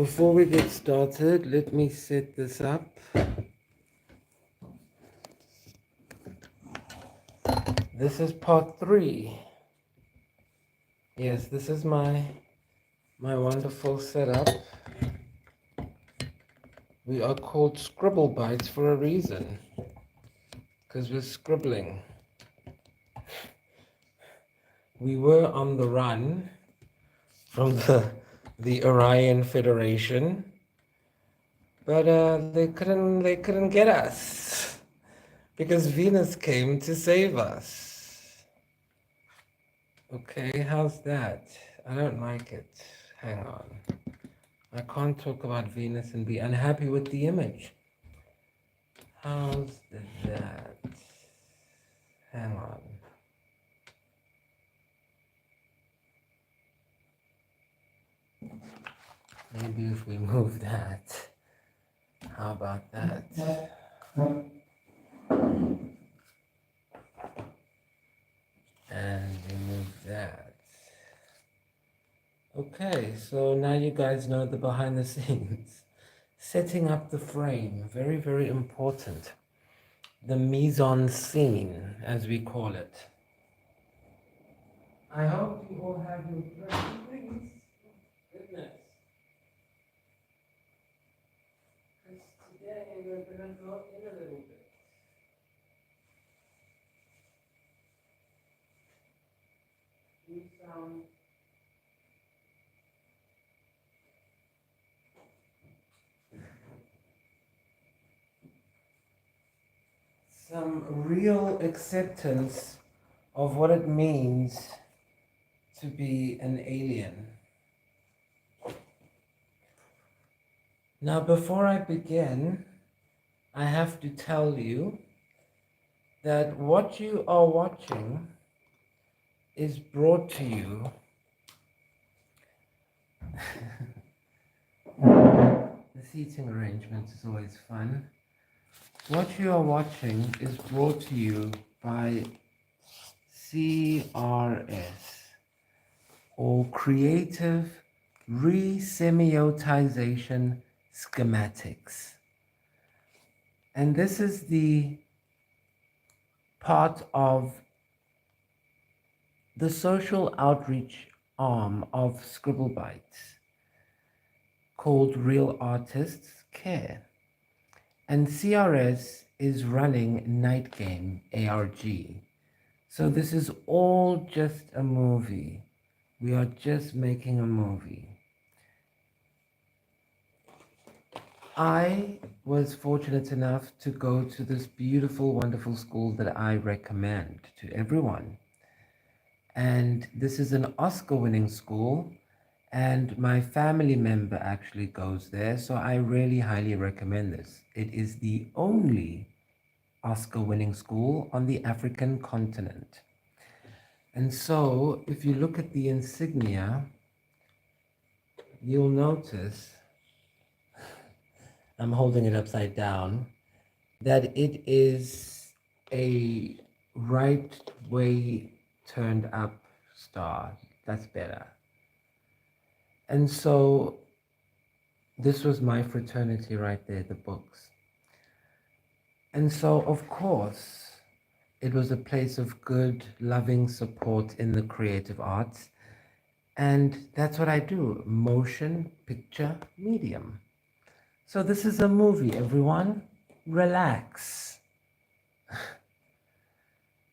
Before we get started, let me set this up. This is part 3. Yes, this is my wonderful setup. We are called Scribble Bites for a reason, because we're scribbling. We were on the run from the Orion Federation, but they couldn't get us because Venus came to save us. Okay, how's that? I don't like it. Hang on. I can't talk about Venus and be unhappy with the image. How's that? Hang on. Maybe if we move that. How about that? And remove that. Okay, so now you guys know the behind the scenes. Setting up the frame, very, very important. The mise-en-scene, as we call it. I hope you all have your drinks. Goodness. Because today we're going to go in a little bit. Do some real acceptance of what it means to be an alien. Now, before I begin, I have to tell you that what you are watching is brought to you. The seating arrangement is always fun. What you are watching is brought to you by CRS, or Creative Resemiotization Schematics. And this is the part of the social outreach arm of Scribble Bites called Real Artists Care. And CRS is running Night Game ARG. So this is all just a movie. We are just making a movie. I was fortunate enough to go to this beautiful, wonderful school that I recommend to everyone. And this is an Oscar-winning school, and my family member actually goes there, so I really highly recommend this. It is the only Oscar-winning school on the African continent. And so, if you look at the insignia, you'll notice, I'm holding it upside down, that it is a right way turned up star. That's better. And so this was my fraternity right there, the books. And so, of course, it was a place of good, loving support in the creative arts. And that's what I do, motion picture medium. So this is a movie, everyone. Relax.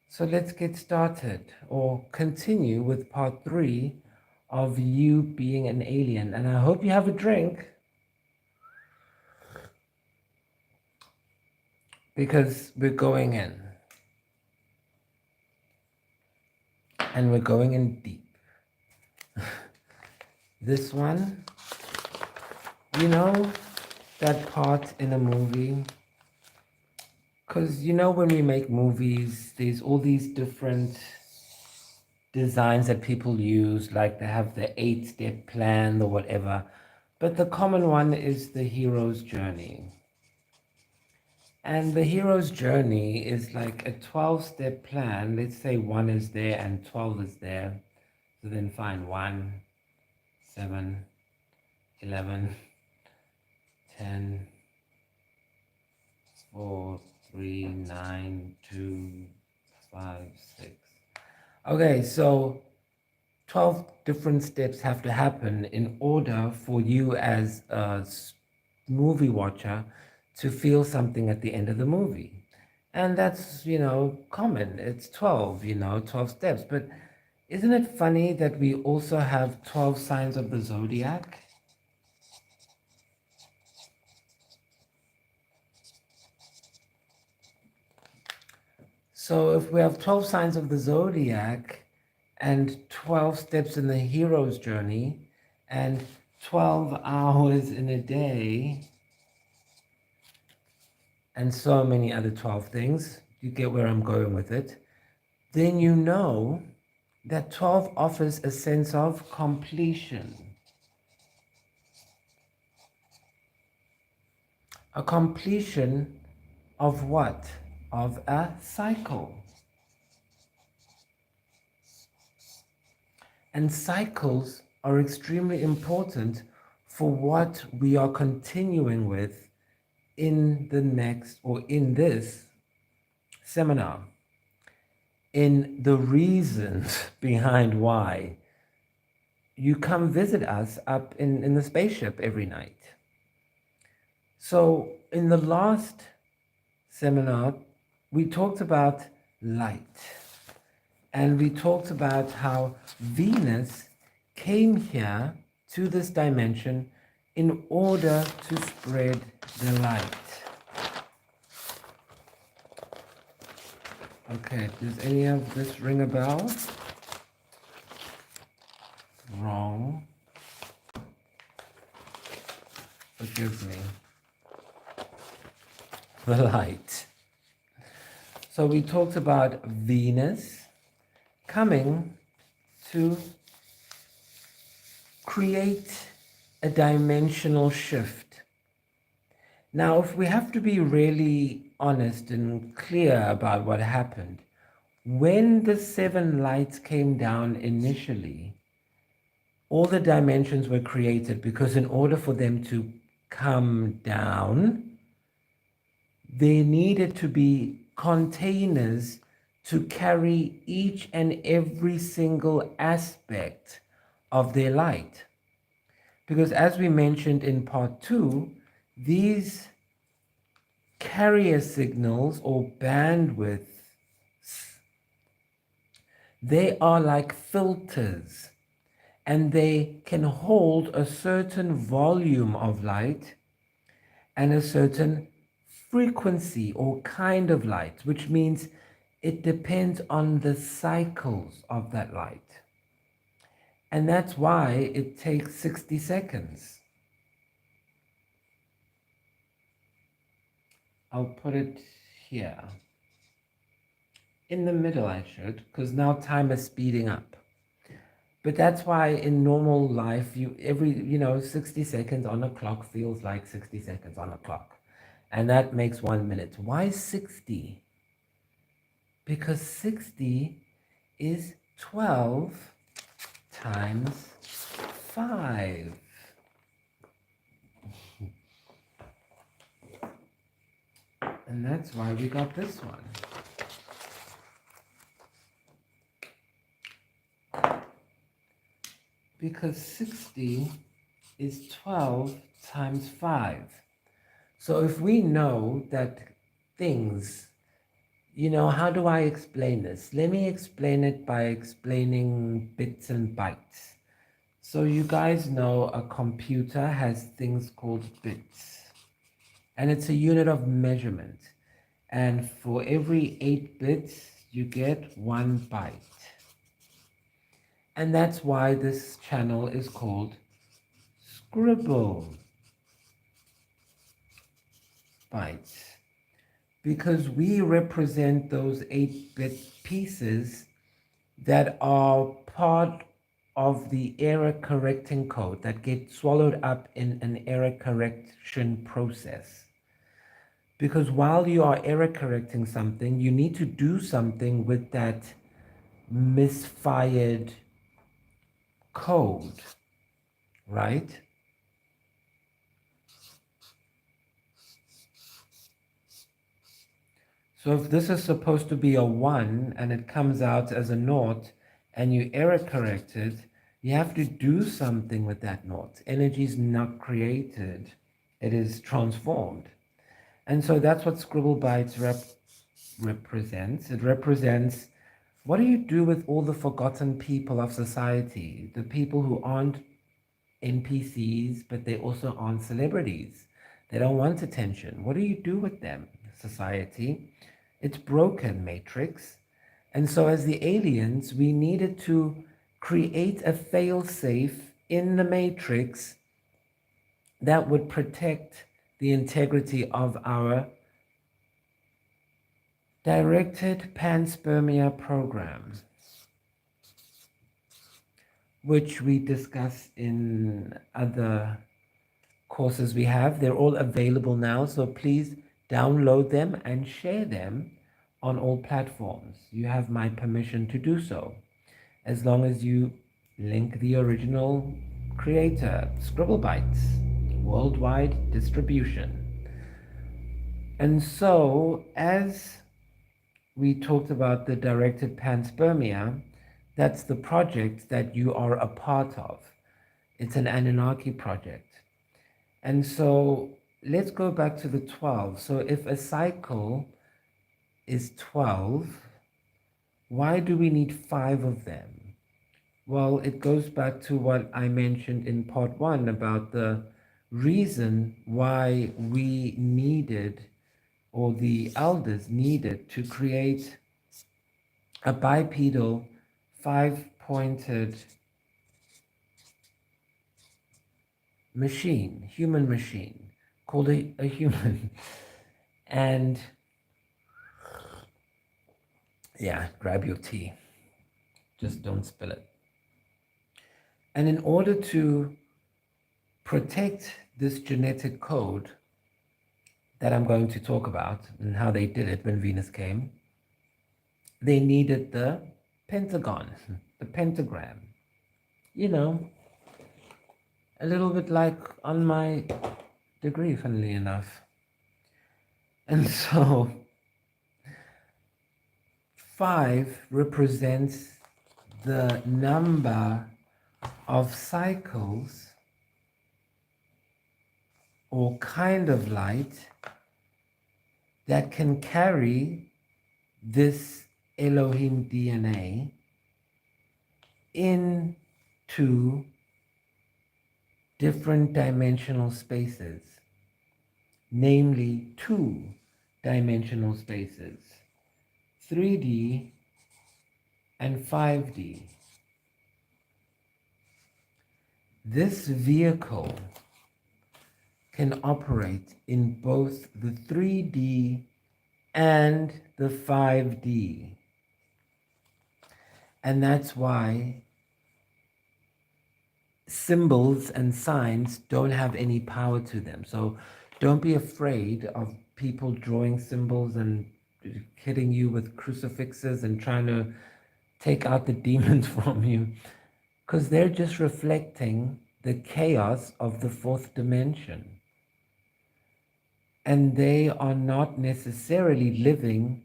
So let's get started, or continue with part 3 of you being an alien. And I hope you have a drink, because we're going in. And we're going in deep. This one, you know, that part in a movie, because you know when we make movies, there's all these different designs that people use, like they have the 8-step plan or whatever, but the common one is the hero's journey. And the hero's journey is like a 12-step plan. Let's say 1 is there and 12 is there. So then find 1, 7, 11, 10, 4, 3, 9, 2, 5, 6. Okay, so 12 different steps have to happen in order for you as a movie watcher to feel something at the end of the movie. And that's, common. It's 12, 12 steps. But isn't it funny that we also have 12 signs of the zodiac? So if we have 12 signs of the zodiac and 12 steps in the hero's journey and 12 hours in a day and so many other 12 things, you get where I'm going with it, then you know that 12 offers a sense of completion. A completion of what? Of a cycle. And cycles are extremely important for what we are continuing with in the next, or in this seminar, in the reasons behind why you come visit us up in the spaceship every night. So in the last seminar, we talked about light. And we talked about how Venus came here to this dimension in order to spread the light. Okay, does any of this ring a bell? Wrong. Forgive me. The light. So we talked about Venus coming to create a dimensional shift. Now, if we have to be really honest and clear about what happened, when the 7 lights came down initially, all the dimensions were created because in order for them to come down, there needed to be containers to carry each and every single aspect of their light. Because as we mentioned in part 2, these carrier signals or bandwidths, they are like filters, and they can hold a certain volume of light and a certain frequency or kind of light, which means it depends on the cycles of that light. And that's why it takes 60 seconds. I'll put it here. In the middle I should, because now time is speeding up. But that's why in normal life, 60 seconds on a clock feels like 60 seconds on a clock. And that makes 1 minute. Why 60? Because 60 is 12 times 5. And that's why we got this one. Because 60 is 12 times 5. So if we know that things, how do I explain this? Let me explain it by explaining bits and bytes. So you guys know a computer has things called bits. And it's a unit of measurement. And for every 8 bits, you get 1 byte. And that's why this channel is called Scribble Bytes. Because we represent those 8-bit pieces that are part of the error correcting code that get swallowed up in an error correction process. Because while you are error correcting something, you need to do something with that misfired code, right? So if this is supposed to be a 1 and it comes out as a naught and you error correct it, you have to do something with that naught. Energy is not created, it is transformed. And so that's what Scribble Bytes represents. It represents, what do you do with all the forgotten people of society? The people who aren't NPCs, but they also aren't celebrities. They don't want attention. What do you do with them, society? It's broken, Matrix. And so as the aliens, we needed to create a fail-safe in the Matrix that would protect the integrity of our directed panspermia program, which we discuss in other courses we have. They're all available now, so please download them and share them on all platforms. You have my permission to do so, as long as you link the original creator, Scribblebytes, worldwide distribution. And so, as we talked about the directed panspermia, that's the project that you are a part of. It's an Annunaki project. And so let's go back to the 12. So if a cycle is 12, why do we need 5 of them? Well, it goes back to what I mentioned in part 1 about the reason why we needed, or the elders needed, to create a bipedal 5-pointed machine, human machine, called a human. And yeah, grab your tea. Just don't spill it. And in order to protect this genetic code that I'm going to talk about and how they did it when Venus came, they needed the pentagon, the pentagram. You know, a little bit like on my degree, funnily enough. And so 5 represents the number of cycles or kind of light that can carry this Elohim DNA into different dimensional spaces, namely 2-dimensional spaces, 3D and 5D. This vehicle can operate in both the 3D and the 5D. And that's why symbols and signs don't have any power to them. So don't be afraid of people drawing symbols and hitting you with crucifixes and trying to take out the demons from you, because they're just reflecting the chaos of the 4th dimension. And they are not necessarily living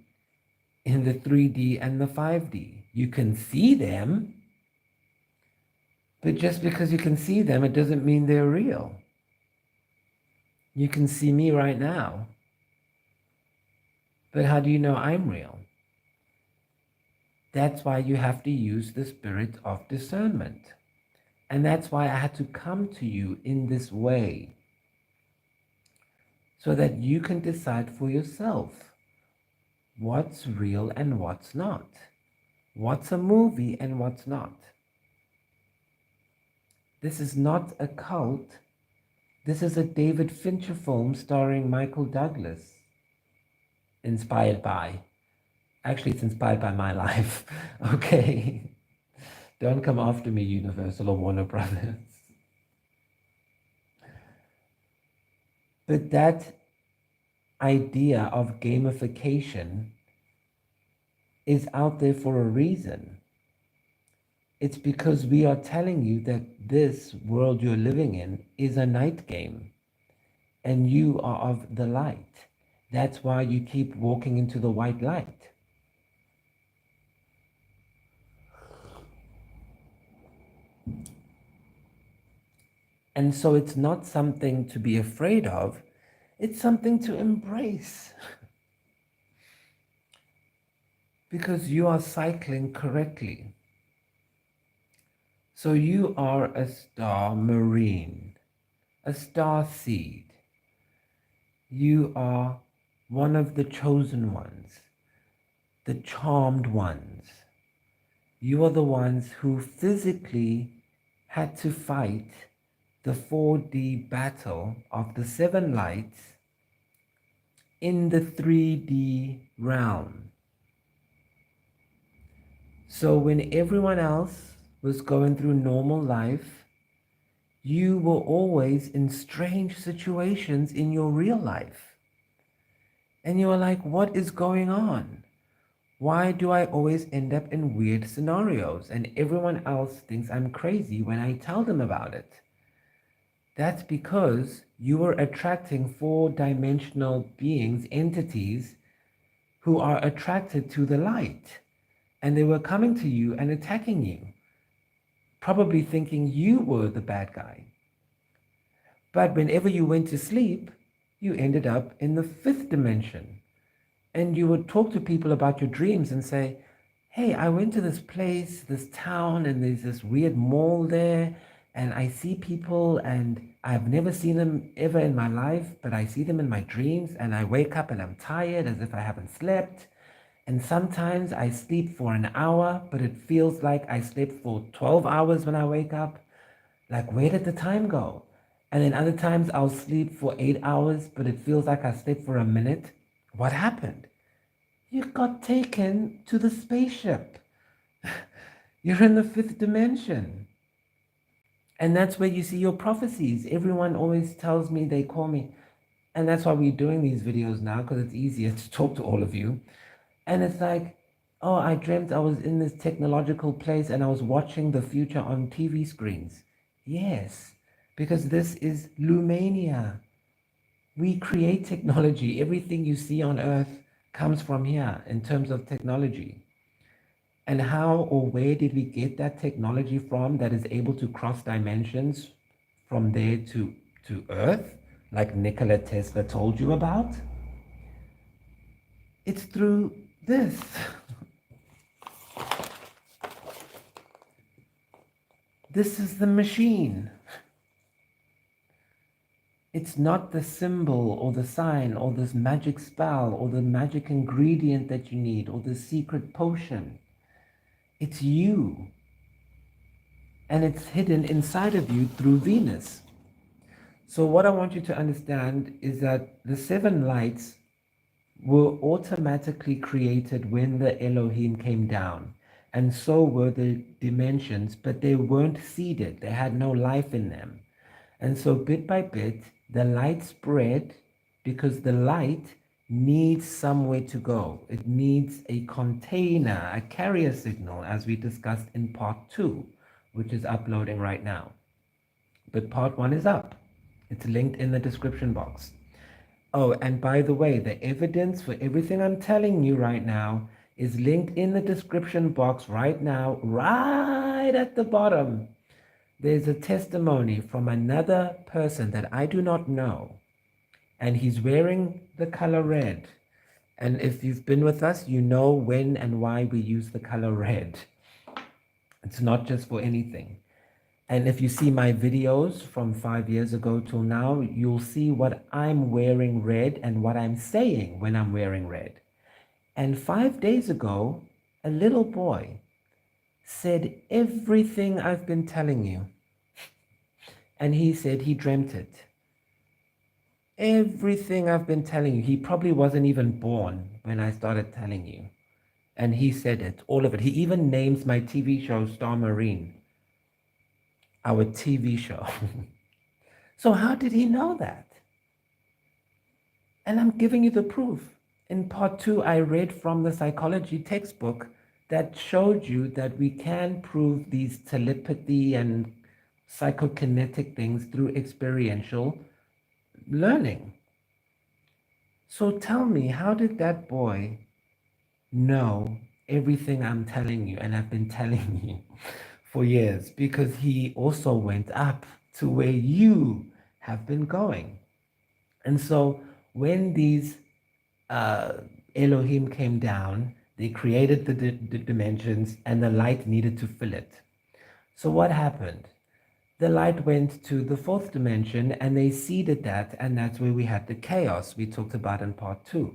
in the 3D and the 5D. You can see them, but just because you can see them, it doesn't mean they're real. You can see me right now, but how do you know I'm real? That's why you have to use the spirit of discernment. And that's why I had to come to you in this way, so that you can decide for yourself what's real and what's not, what's a movie and what's not. This is not a cult. This is a David Fincher film starring Michael Douglas, inspired by, actually it's inspired by my life. Okay, don't come after me, Universal or Warner Brothers. But that idea of gamification is out there for a reason. It's because we are telling you that this world you're living in is a night game, and you are of the light. That's why you keep walking into the white light. And so it's not something to be afraid of, it's something to embrace. Because you are cycling correctly. So you are a star marine, a star seed. You are one of the chosen ones, the charmed ones. You are the ones who physically had to fight the 4D battle of the 7 lights in the 3D realm. So when everyone else was going through normal life, you were always in strange situations in your real life. And you were like, what is going on? Why do I always end up in weird scenarios? And everyone else thinks I'm crazy when I tell them about it. That's because you were attracting 4-dimensional beings, entities, who are attracted to the light. And they were coming to you and attacking you, probably thinking you were the bad guy. But whenever you went to sleep, you ended up in the 5th dimension. And you would talk to people about your dreams and say, hey, I went to this place, this town, and there's this weird mall there, and I see people, and I've never seen them ever in my life, but I see them in my dreams, and I wake up and I'm tired as if I haven't slept. And sometimes I sleep for an hour, but it feels like I slept for 12 hours when I wake up. Like, where did the time go? And then other times I'll sleep for 8 hours, but it feels like I slept for a minute. What happened? You got taken to the spaceship. You're in the 5th dimension. And that's where you see your prophecies. Everyone always tells me, they call me. And that's why we're doing these videos now, because it's easier to talk to all of you. And it's like, oh, I dreamt I was in this technological place and I was watching the future on TV screens. Yes, because this is Lumania. We create technology. Everything you see on Earth comes from here in terms of technology. And how or where did we get that technology from that is able to cross dimensions from there to Earth, like Nikola Tesla told you about? It's through this. This is the machine. It's not the symbol or the sign or this magic spell or the magic ingredient that you need or the secret potion. It's you. And it's hidden inside of you through Venus. So what I want you to understand is that the 7 lights were automatically created when the Elohim came down. And so were the dimensions, but they weren't seeded. They had no life in them. And so bit by bit, the light spread because the light needs somewhere to go. It needs a container, a carrier signal, as we discussed in part 2, which is uploading right now. But part 1 is up. It's linked in the description box. Oh, and by the way, the evidence for everything I'm telling you right now is linked in the description box right now, right at the bottom. There's a testimony from another person that I do not know, and he's wearing the color red. And if you've been with us, you know when and why we use the color red. It's not just for anything. And if you see my videos from 5 years ago till now, you'll see what I'm wearing red and what I'm saying when I'm wearing red. And 5 days ago, a little boy said everything I've been telling you. And he said he dreamt it. Everything I've been telling you. He probably wasn't even born when I started telling you. And he said it, all of it. He even names my TV show Star Marine. Our TV show. So how did he know that? And I'm giving you the proof. In part 2, I read from the psychology textbook that showed you that we can prove these telepathy and psychokinetic things through experiential learning. So tell me, how did that boy know everything I'm telling you and I've been telling you for years? Because he also went up to where you have been going. And so when these Elohim came down, they created the dimensions and the light needed to fill it. So what happened? The light went to the fourth dimension and they seeded that, and that's where we had the chaos we talked about in part 2.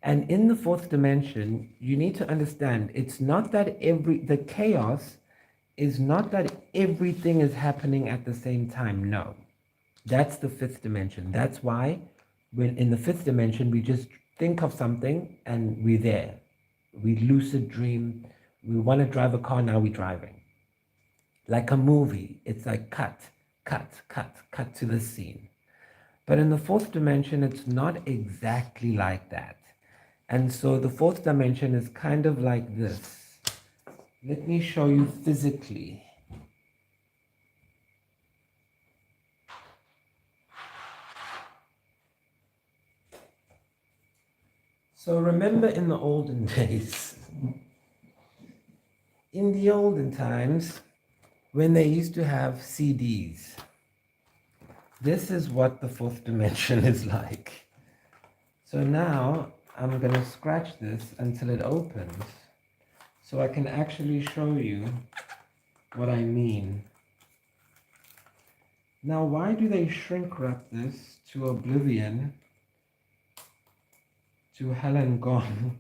And in the fourth dimension, you need to understand it's not that the chaos is not that everything is happening at the same time. No, that's the fifth dimension. That's why when in the fifth dimension, we just think of something and we're there. We lucid dream. We want to drive a car, now we're driving. Like a movie, it's like cut, cut, cut, cut to the scene. But in the fourth dimension, it's not exactly like that. And so the fourth dimension is kind of like this. Let me show you physically. So remember in the olden days, in the olden times, when they used to have CDs, this is what the fourth dimension is like. So now I'm going to scratch this until it opens so I can actually show you what I mean. Now, why do they shrink wrap this to oblivion, to hell and gone?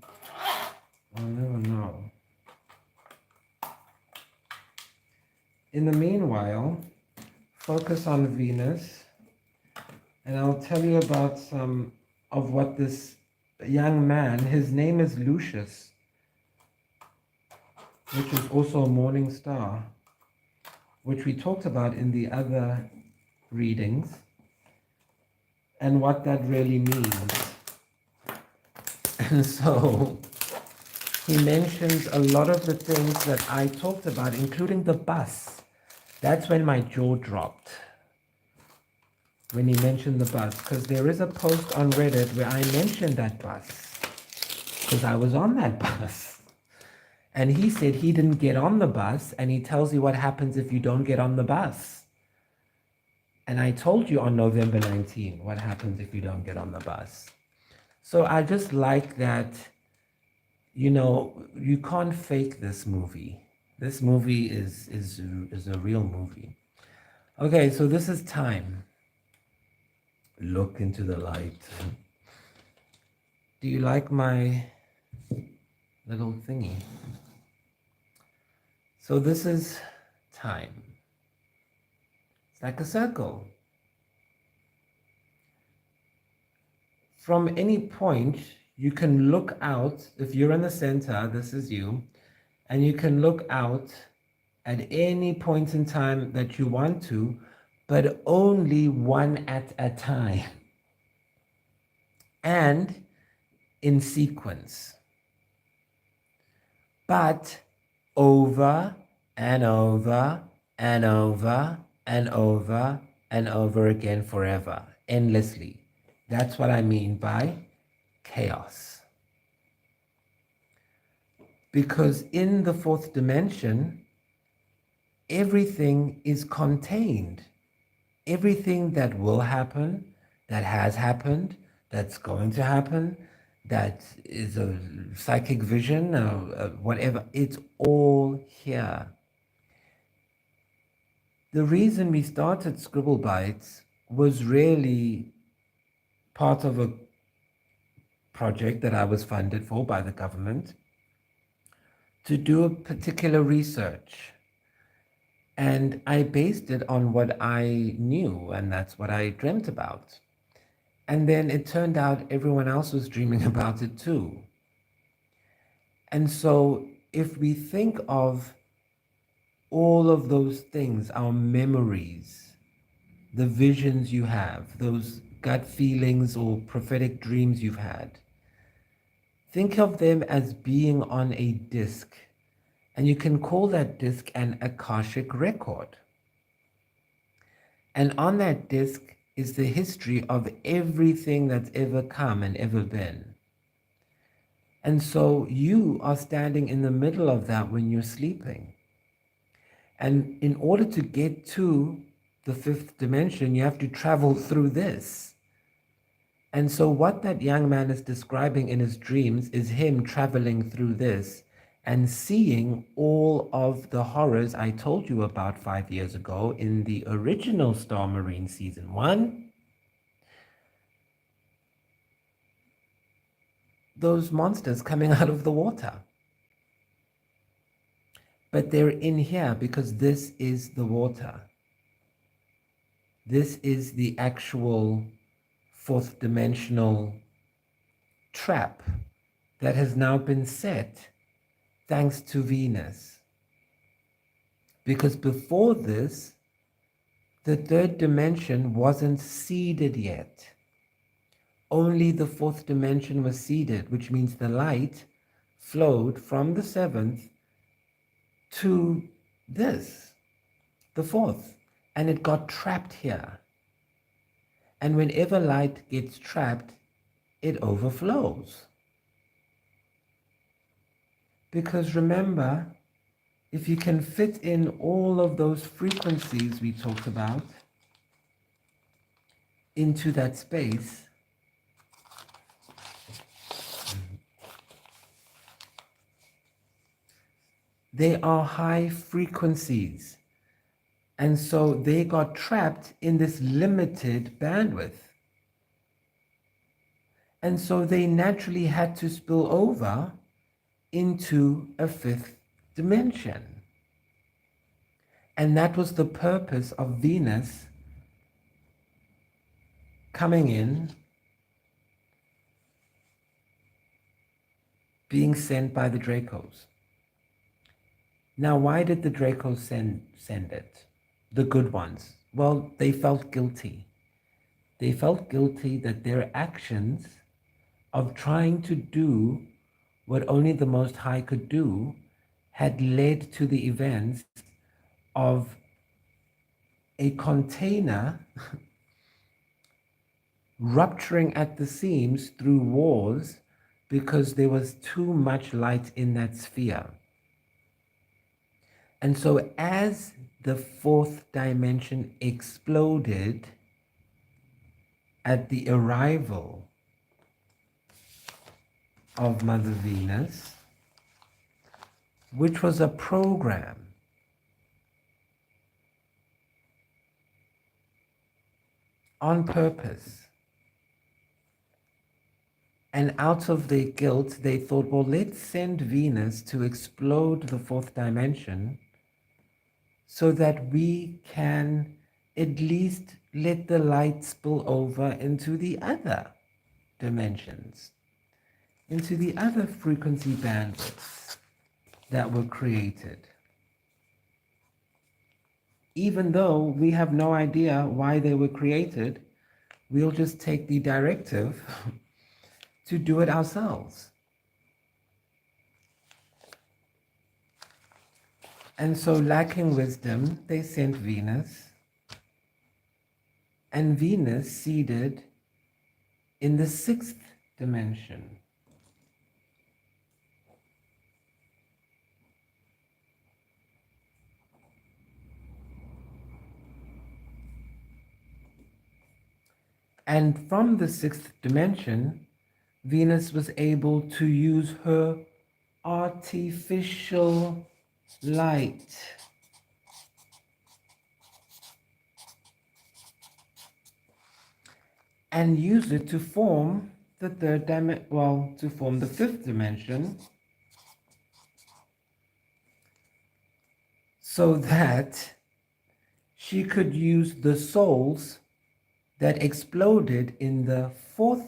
I'll never know. In the meanwhile, focus on Venus, and I'll tell you about some of what this young man, his name is Lucius, which is also a morning star, which we talked about in the other readings, and what that really means. And so he mentions a lot of the things that I talked about, including the bus. That's when my jaw dropped, when he mentioned the bus, because there is a post on Reddit where I mentioned that bus, because I was on that bus. And he said he didn't get on the bus, and he tells you what happens if you don't get on the bus. And I told you on November 19 what happens if you don't get on the bus. So I just like that, you know, you can't fake this movie. This movie is a real movie. Okay, so this is time. Look into the light. Do you like my little thingy? So this is time. It's like a circle. From any point, you can look out. If you're in the center, this is you, and you can look out at any point in time that you want to, but only one at a time and in sequence, but over and over and over and over and over again forever, endlessly. That's what I mean by chaos. Because in the fourth dimension, everything is contained. Everything that will happen, that has happened, that's going to happen, that is a psychic vision or whatever, it's all here. The reason we started Scribble Bites was really part of a project that I was funded for by the government to do a particular research. And I based it on what I knew, and that's what I dreamt about. And then it turned out everyone else was dreaming about it too. And so if we think of all of those things, our memories, the visions you have, those gut feelings or prophetic dreams you've had, think of them as being on a disc. And you can call that disc an Akashic record. And on that disc is the history of everything that's ever come and ever been. And so you are standing in the middle of that when you're sleeping. And in order to get to the fifth dimension, you have to travel through this. And so what that young man is describing in his dreams is him traveling through this and seeing all of the horrors I told you about 5 years ago in the original Star Marine Season 1. Those monsters coming out of the water. But they're in here because this is the water. This is the actual fourth dimensional trap that has now been set thanks to Venus. Because before this, the third dimension wasn't seeded yet. Only the fourth dimension was seeded, which means the light flowed from the seventh to this, the fourth, and it got trapped here. And whenever light gets trapped, it overflows. Because remember, if you can fit in all of those frequencies we talked about into that space, they are high frequencies. And so they got trapped in this limited bandwidth. And so they naturally had to spill over into a fifth dimension. And that was the purpose of Venus coming in, being sent by the Dracos. Now, why did the Dracos send it? The good ones. Well, they felt guilty. They felt guilty that their actions of trying to do what only the Most High could do had led to the events of a container rupturing at the seams through wars because there was too much light in that sphere. And so as the fourth dimension exploded at the arrival of Mother Venus, which was a program on purpose. And out of their guilt, they thought, well, let's send Venus to explode the fourth dimension so that we can at least let the light spill over into the other dimensions, into the other frequency bandwidths that were created. Even though we have no idea why they were created, we'll just take the directive to do it ourselves. And so, lacking wisdom, they sent Venus, and Venus seeded in the sixth dimension. And from the sixth dimension, Venus was able to use her artificial light and use it to form the third dimension, well, to form the fifth dimension, so that she could use the souls that exploded in the fourth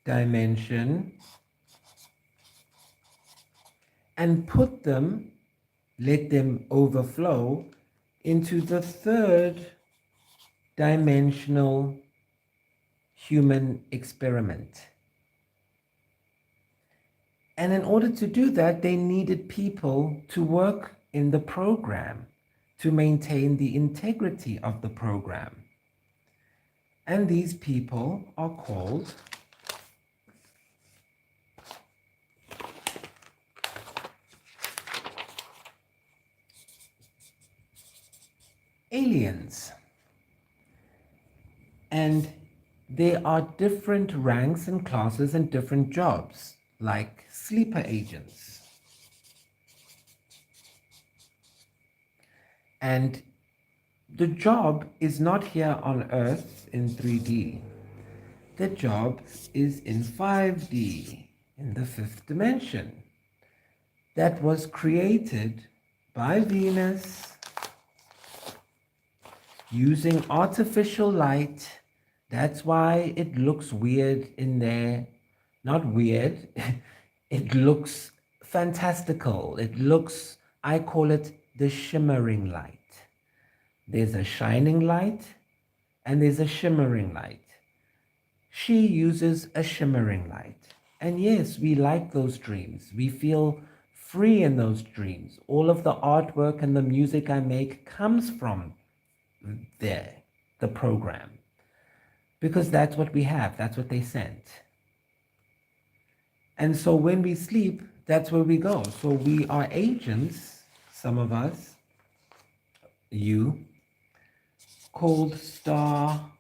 dimension and put them, let them overflow into the third dimensional human experiment. And in order to do that, they needed people to work in the program to maintain the integrity of the program. And these people are called aliens. And there are different ranks and classes and different jobs, like sleeper agents. And the job is not here on Earth in 3D. The job is in 5D, in the fifth dimension. That was created by Venus using artificial light. That's why it looks weird in there. Not weird. It looks fantastical. It looks, I call it the shimmering light. There's a shining light and there's a shimmering light. She uses a shimmering light. And yes, we like those dreams. We feel free in those dreams. All of the artwork and the music I make comes from there, the program. Because that's what we have. That's what they sent. And so when we sleep, that's where we go. So we are agents, some of us, you, called Star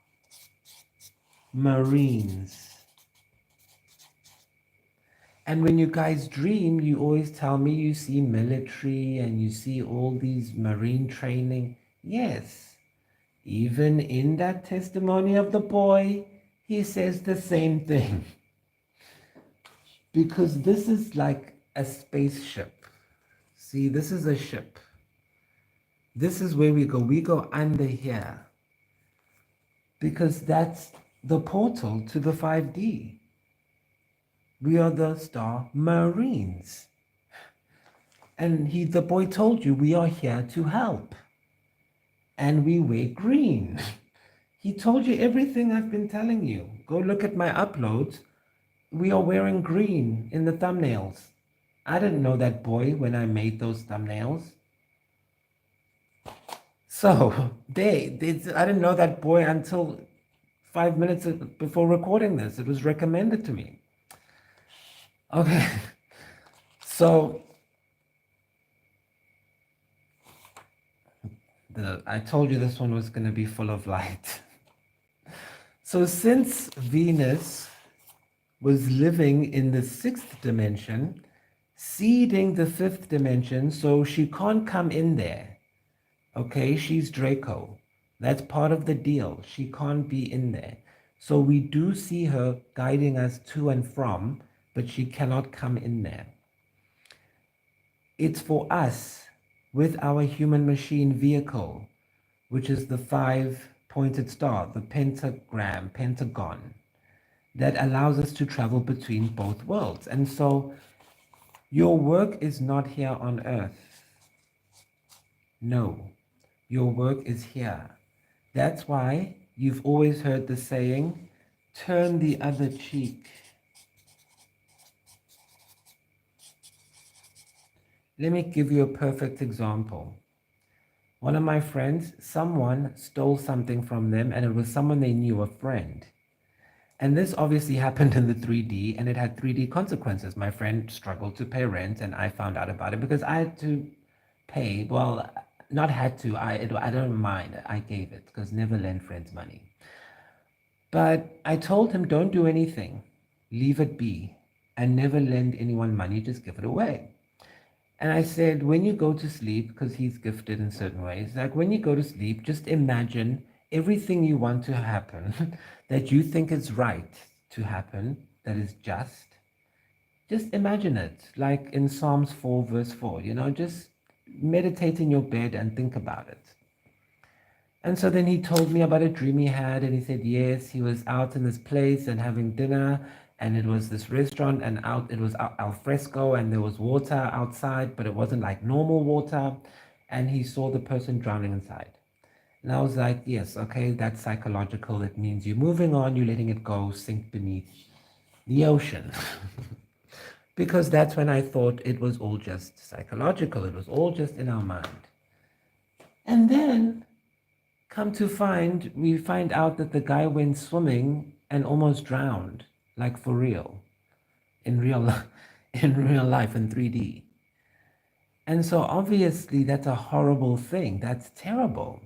Marines. And when you guys dream, you always tell me you see military and you see all these Marine training. Yes, even in that testimony of the boy, he says the same thing. Because this is like a spaceship. See, this is a ship. This is where we go. We go under here. Because that's the portal to the 5D. We are the Star Marines. And the boy told you we are here to help. And we wear green. He told you everything I've been telling you. Go look at my uploads. We are wearing green in the thumbnails. I didn't know that boy when I made those thumbnails. So, I didn't know that boy until 5 minutes before recording this. It was recommended to me. Okay, so I told you this one was going to be full of light. So since Venus was living in the sixth dimension, seeding the fifth dimension, so she can't come in there. Okay, she's Draco. That's part of the deal. She can't be in there. So we do see her guiding us to and from, but she cannot come in there. It's for us with our human machine vehicle, which is the 5-pointed star, the pentagon, that allows us to travel between both worlds. And so your work is not here on Earth. No, your work is here. That's why you've always heard the saying, turn the other cheek. Let me give you a perfect example. One of my friends, someone stole something from them, and it was someone they knew, a friend. And this obviously happened in the 3D, and it had 3D consequences. My friend struggled to pay rent, and I found out about it because I had to pay. Well, not had to, I don't mind. I gave it because never lend friends money. But I told him, don't do anything. Leave it be. And never lend anyone money, just give it away. And I said, when you go to sleep, because he's gifted in certain ways, like when you go to sleep, just imagine everything you want to happen, that you think is right to happen, that is just imagine it, like in Psalms 4, verse 4, just meditate in your bed and think about it. And so then he told me about a dream he had, and he said, yes, he was out in this place and having dinner, and it was this restaurant, and it was al fresco, and there was water outside, but it wasn't like normal water, and he saw the person drowning inside. And I was like, yes, okay, that's psychological. It means you're moving on, you're letting it go, sink beneath the ocean. Because that's when I thought it was all just psychological. It was all just in our mind. And then Come to find, we find out that the guy went swimming and almost drowned, like for real, in real, in real life in 3D. And so obviously that's a horrible thing. That's terrible.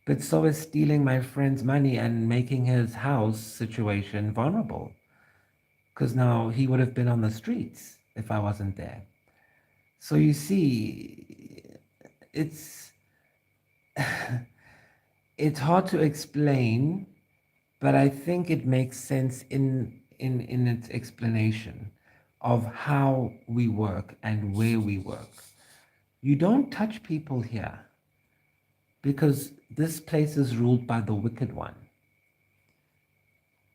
But so is stealing my friend's money and making his house situation vulnerable. Because now he would have been on the streets if I wasn't there. So you see, it's it's hard to explain, but I think it makes sense in its explanation of how we work and where we work. You don't touch people here because this place is ruled by the wicked one.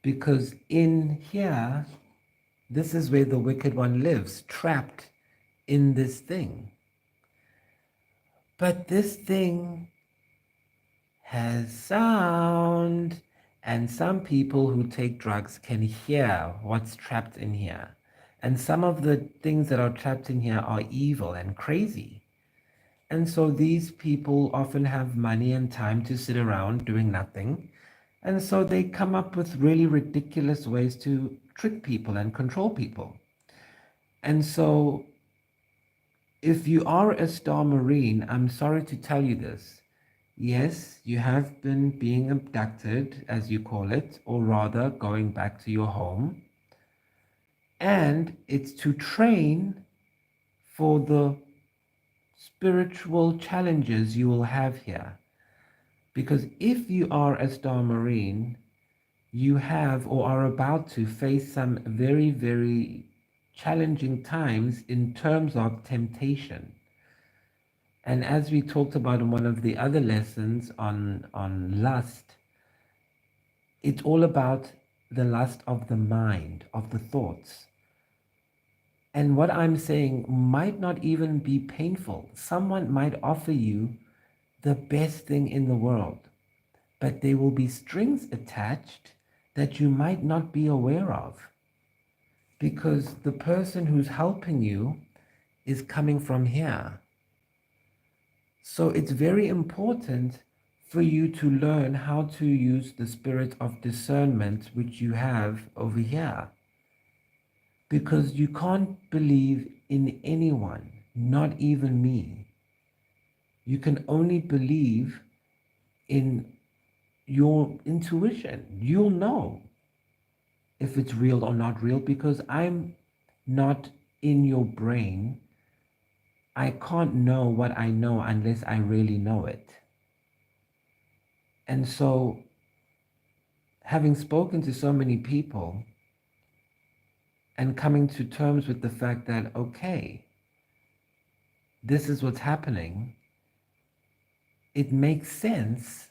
Because in here, this is where the wicked one lives, trapped in this thing. But this thing has sound, and some people who take drugs can hear what's trapped in here. And some of the things that are trapped in here are evil and crazy. And so these people often have money and time to sit around doing nothing. And so they come up with really ridiculous ways to trick people and control people. And so if you are a Star Marine, I'm sorry to tell you this. Yes, you have been being abducted, as you call it, or rather going back to your home. And it's to train for the spiritual challenges you will have here. Because if you are a Star Marine, you have or are about to face some very, very challenging times in terms of temptation. And as we talked about in one of the other lessons on lust, it's all about the lust of the mind, of the thoughts. And what I'm saying might not even be painful. Someone might offer you the best thing in the world, but there will be strings attached that you might not be aware of, because the person who's helping you is coming from here. So it's very important for you to learn how to use the spirit of discernment which you have over here. Because you can't believe in anyone, not even me. You can only believe in your intuition. You'll know if it's real or not real, because I'm not in your brain. I can't know what I know unless I really know it. And so, having spoken to so many people and coming to terms with the fact that, okay, this is what's happening, it makes sense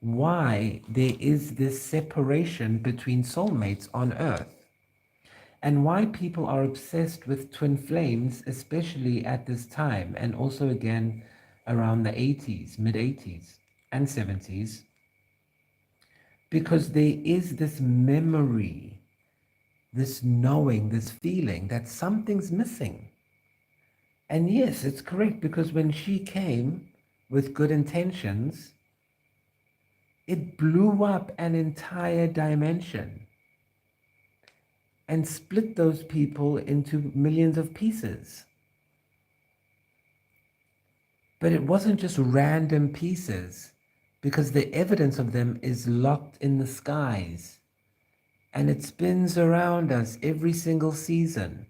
why there is this separation between soulmates on Earth, and why people are obsessed with twin flames, especially at this time, and also again around the 80s, mid 80s and 70s, because there is this memory, this knowing, this feeling that something's missing. And yes, it's correct, because when she came with good intentions, it blew up an entire dimension and split those people into millions of pieces. But it wasn't just random pieces, because the evidence of them is locked in the skies, and it spins around us every single season,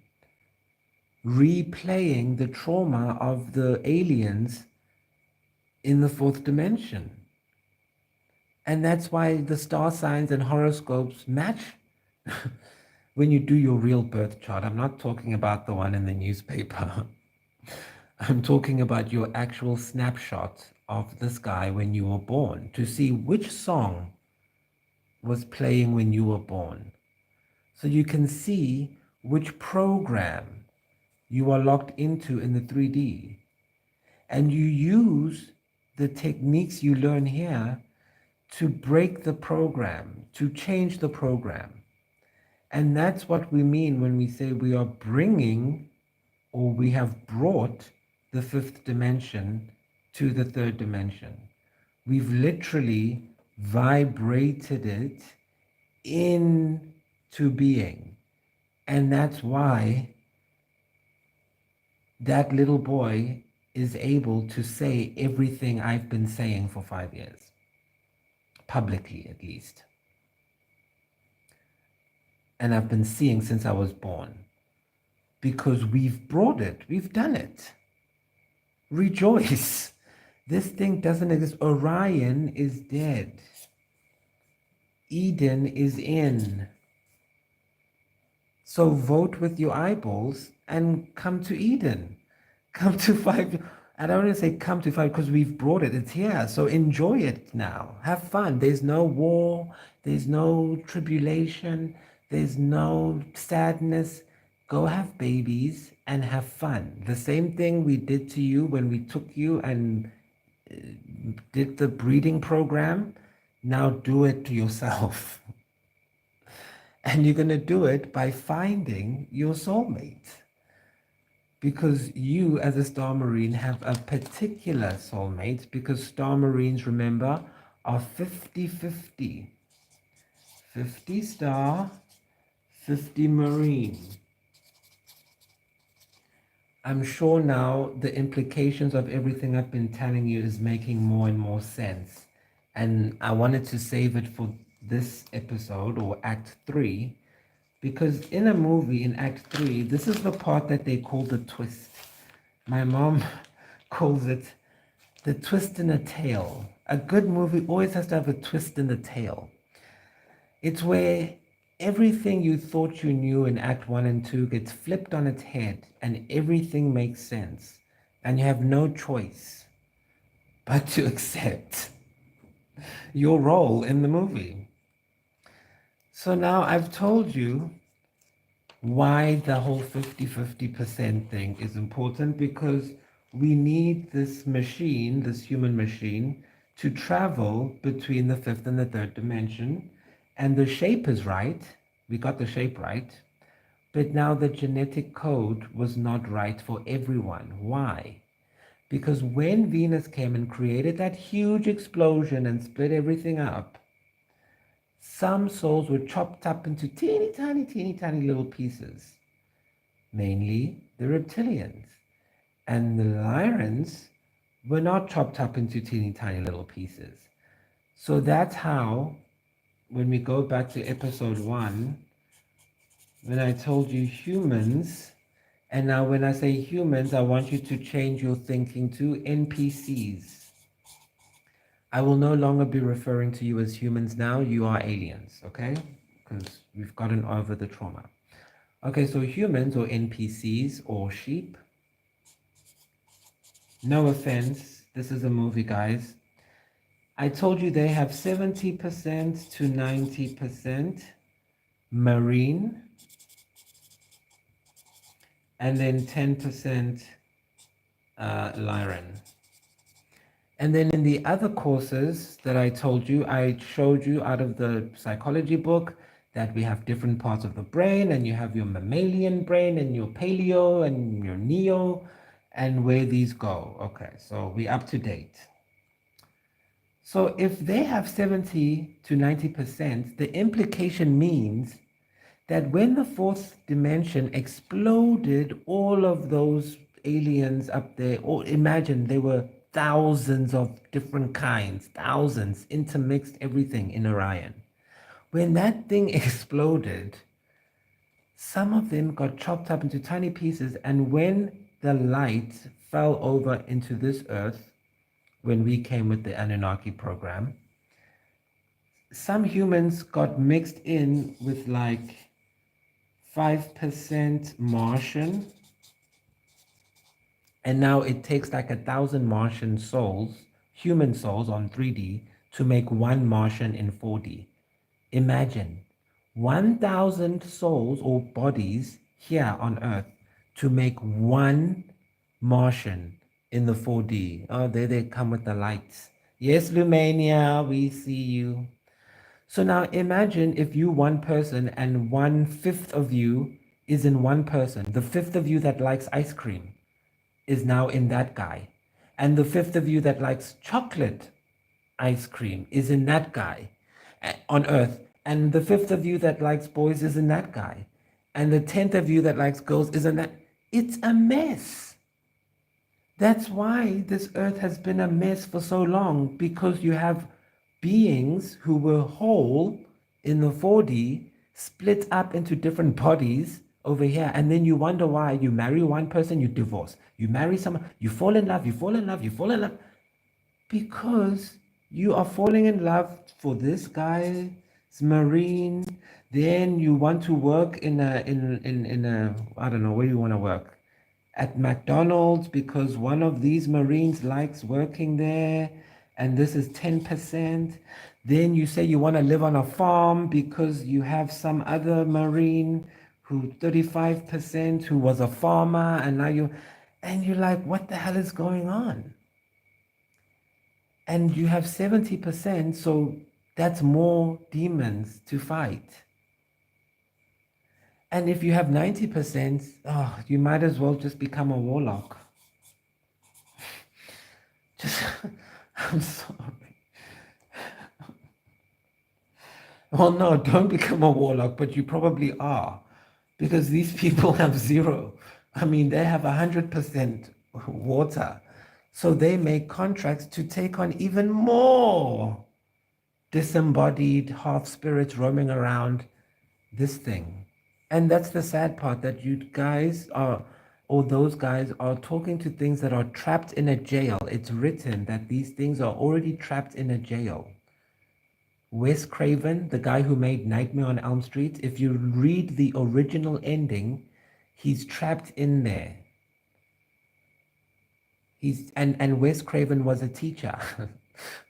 replaying the trauma of the aliens in the fourth dimension. And that's why the star signs and horoscopes match when you do your real birth chart. I'm not talking about the one in the newspaper. I'm talking about your actual snapshot of the sky when you were born, to see which song was playing when you were born. So you can see which program you are locked into in the 3D. And you use the techniques you learn here to break the program, to change the program. And that's what we mean when we say we are bringing, or we have brought, the fifth dimension to the third dimension. We've literally vibrated it into being. And that's why that little boy is able to say everything I've been saying for 5 years, publicly at least. And I've been seeing since I was born, because we've brought it, we've done it. Rejoice. This thing doesn't exist. Orion is dead. Eden is in. So vote with your eyeballs and come to Eden. Come to 5. I don't want to say come to 5 because we've brought it. It's here. So enjoy it now. Have fun. There's no war. There's no tribulation. There's no sadness. Go have babies and have fun. The same thing we did to you when we took you and did the breeding program. Now do it to yourself. And you're going to do it by finding your soulmate. Because you, as a Star Marine, have a particular soulmate, because Star Marines, remember, are 50-50. 50 Star, 50 Marine. I'm sure now the implications of everything I've been telling you is making more and more sense. And I wanted to save it for this episode, or Act 3, because in a movie, in Act 3, this is the part that they call the twist. My mom calls it the twist in a tale. A good movie always has to have a twist in the tale. It's where everything you thought you knew in Act 1 and 2 gets flipped on its head and everything makes sense. And you have no choice but to accept your role in the movie. So now I've told you why the whole 50-50% thing is important, because we need this machine, this human machine, to travel between the fifth and the third dimension. And the shape is right. We got the shape right. But now the genetic code was not right for everyone. Why? Because when Venus came and created that huge explosion and split everything up, some souls were chopped up into teeny tiny little pieces. Mainly the reptilians. And the Lyrans were not chopped up into teeny tiny little pieces. So that's how, when we go back to episode 1, when I told you humans, and now when I say humans, I want you to change your thinking to NPCs. I will no longer be referring to you as humans now. You are aliens, okay? Because we've gotten over the trauma. Okay, so humans or NPCs or sheep. No offense, this is a movie, guys. I told you they have 70% to 90% marine, and then 10% Lyran. And then in the other courses that I told you, I showed you out of the psychology book that we have different parts of the brain, and you have your mammalian brain and your paleo and your neo, and where these go. Okay, so we're up to date. So if they have 70 to 90%, the implication means that when the fourth dimension exploded all of those aliens up there, or imagine there were thousands of different kinds, thousands, intermixed everything in Orion. When that thing exploded, some of them got chopped up into tiny pieces, and when the light fell over into this earth, when we came with the Annunaki program, some humans got mixed in with like 5% Martian, and now it takes like 1,000 Martian souls, human souls on 3D, to make one Martian in 4D. Imagine 1,000 souls or bodies here on Earth to make one Martian in the 4D. Oh, there they come with the lights. Yes, Lumania, we see you. So now imagine if you one person and 1/5 of you is in one person. The fifth of you that likes ice cream is now in that guy. And the fifth of you that likes chocolate ice cream is in that guy on earth. And the fifth of you that likes boys is in that guy. And the 10th of you that likes girls is in that. It's a mess. That's why this earth has been a mess for so long, because you have beings who were whole in the 4D split up into different bodies over here. And then you wonder why you marry one person, you divorce. You marry someone, you fall in love, you fall in love, you fall in love. Because you are falling in love for this guy's marine. Then you want to work in a I don't know where you want to work, at McDonald's, because one of these Marines likes working there, and this is 10%. Then you say you want to live on a farm because you have some other Marine who 35% who was a farmer, and now and you're like, what the hell is going on? And you have 70%, so that's more demons to fight. And if you have 90%, oh, you might as well just become a warlock. Just, I'm sorry. Well, no, don't become a warlock, but you probably are. Because these people have zero. I mean, they have 100% water. So they make contracts to take on even more disembodied half spirits roaming around this thing. And that's the sad part, that you guys are, or those guys are talking to things that are trapped in a jail. It's written that these things are already trapped in a jail. Wes Craven, the guy who made Nightmare on Elm Street, if you read the original ending, he's trapped in there. And Wes Craven was a teacher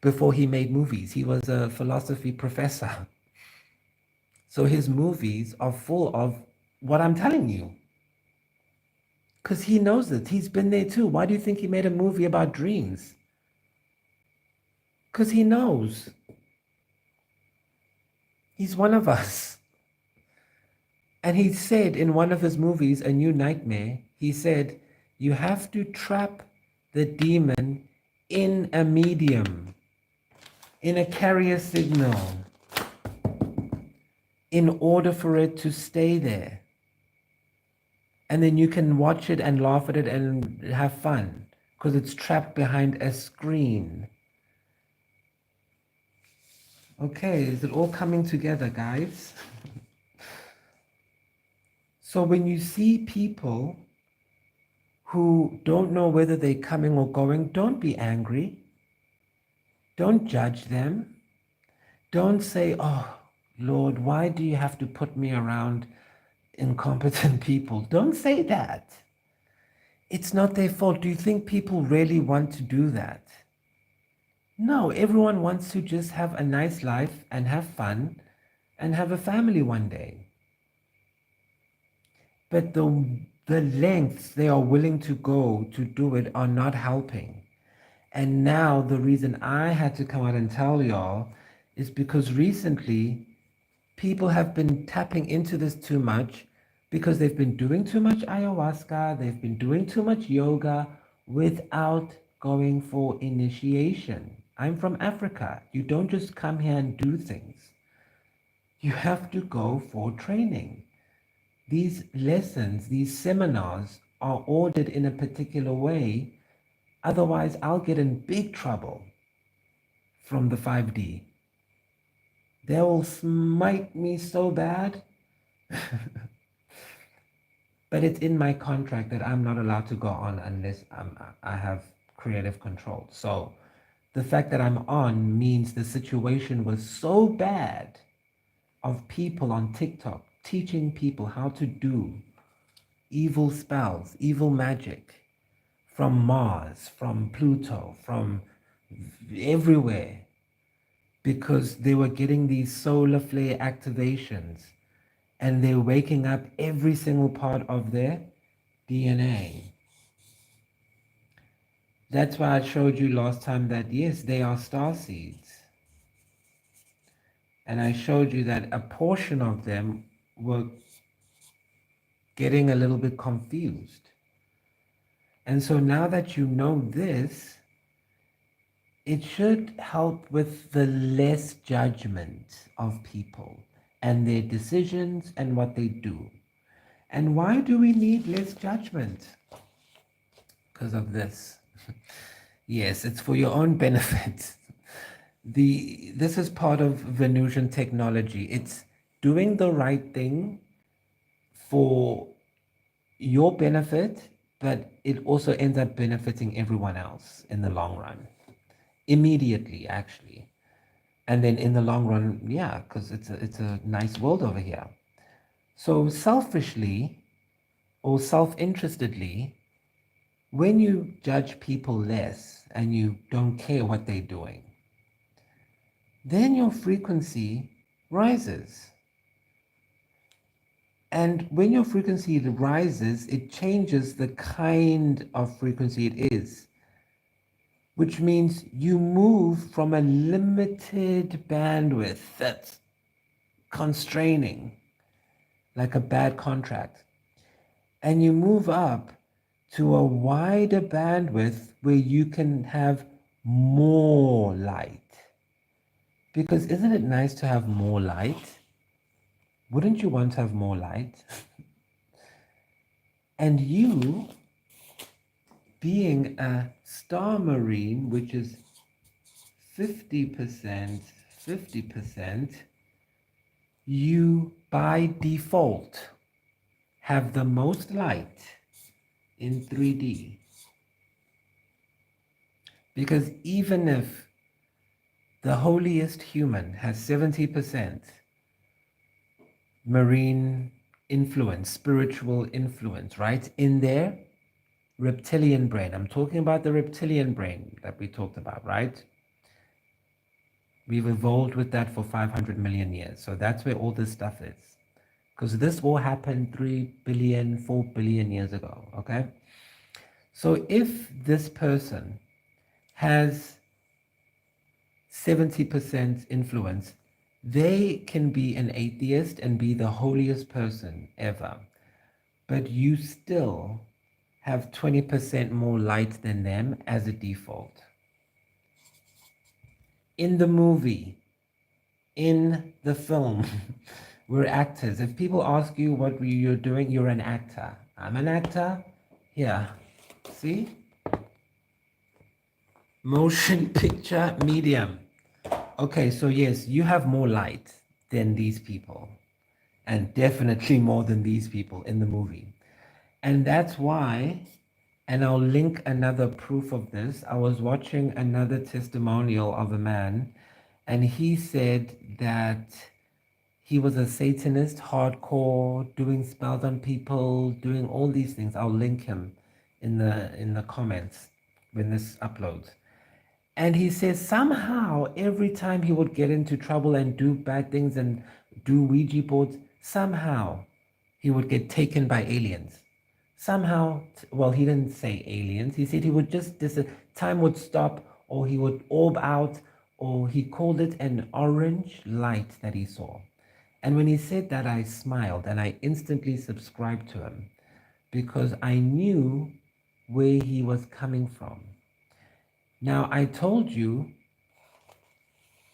before he made movies. He was a philosophy professor. So his movies are full of what I'm telling you. Because he knows it. He's been there too. Why do you think he made a movie about dreams? Because he knows. He's one of us. And he said in one of his movies, A New Nightmare, he said, you have to trap the demon in a medium, in a carrier signal, in order for it to stay there. And then you can watch it and laugh at it and have fun because it's trapped behind a screen. Okay, is it all coming together, guys? So when you see people who don't know whether they're coming or going, don't be angry. Don't judge them. Don't say, oh, Lord, why do you have to put me around incompetent people? Don't say that. It's not their fault. Do you think people really want to do that? No, everyone wants to just have a nice life and have fun and have a family one day. But the lengths they are willing to go to do it are not helping. And now the reason I had to come out and tell y'all is because recently people have been tapping into this too much because they've been doing too much ayahuasca, they've been doing too much yoga without going for initiation. I'm from Africa. You don't just come here and do things. You have to go for training. These lessons, these seminars are ordered in a particular way. Otherwise, I'll get in big trouble from the 5D. They will smite me so bad. But it's in my contract that I'm not allowed to go on unless I have creative control. So the fact that I'm on means the situation was so bad of people on TikTok teaching people how to do evil spells, evil magic from Mars, from Pluto, from everywhere, because they were getting these solar flare activations and they're waking up every single part of their DNA. That's why I showed you last time that yes, they are star seeds. And I showed you that a portion of them were getting a little bit confused. And so now that you know this, it should help with the less judgment of people and their decisions and what they do. And why do we need less judgment? Because of this. Yes, it's for your own benefit. This is part of Venusian technology. It's doing the right thing for your benefit, but it also ends up benefiting everyone else in the long run. Immediately, actually. And then in the long run, yeah, because it's a nice world over here. So selfishly or self-interestedly, when you judge people less and you don't care what they're doing, then your frequency rises. And when your frequency rises, it changes the kind of frequency it is, which means you move from a limited bandwidth that's constraining, like a bad contract, and you move up to a wider bandwidth where you can have more light. Because isn't it nice to have more light? Wouldn't you want to have more light? And you, being a star marine, which is 50%, 50%, you by default have the most light in 3D. Because even if the holiest human has 70% marine influence, spiritual influence, right? In their reptilian brain. I'm talking about the reptilian brain that we talked about, right? We've evolved with that for 500 million years. So that's where all this stuff is. Because this all happened 3 billion, 4 billion years ago, okay? So if this person has 70% influence, they can be an atheist and be the holiest person ever. But you still have 20% more light than them as a default. In the movie, in the film, we're actors. If people ask you what you're doing, you're an actor. I'm an actor. Yeah. See? Motion picture medium. Okay, so yes, you have more light than these people. And definitely more than these people in the movie. And that's why, and I'll link another proof of this. I was watching another testimonial of a man, and he said that he was a Satanist, hardcore, doing spells on people, doing all these things. I'll link him in the comments when this uploads. And he says somehow every time he would get into trouble and do bad things and do Ouija boards, somehow he would get taken by aliens. Somehow, well, he didn't say aliens. He said he would just, time would stop, or he would orb out, or he called it an orange light that he saw. And when he said that, I smiled and I instantly subscribed to him because I knew where he was coming from. Now, I told you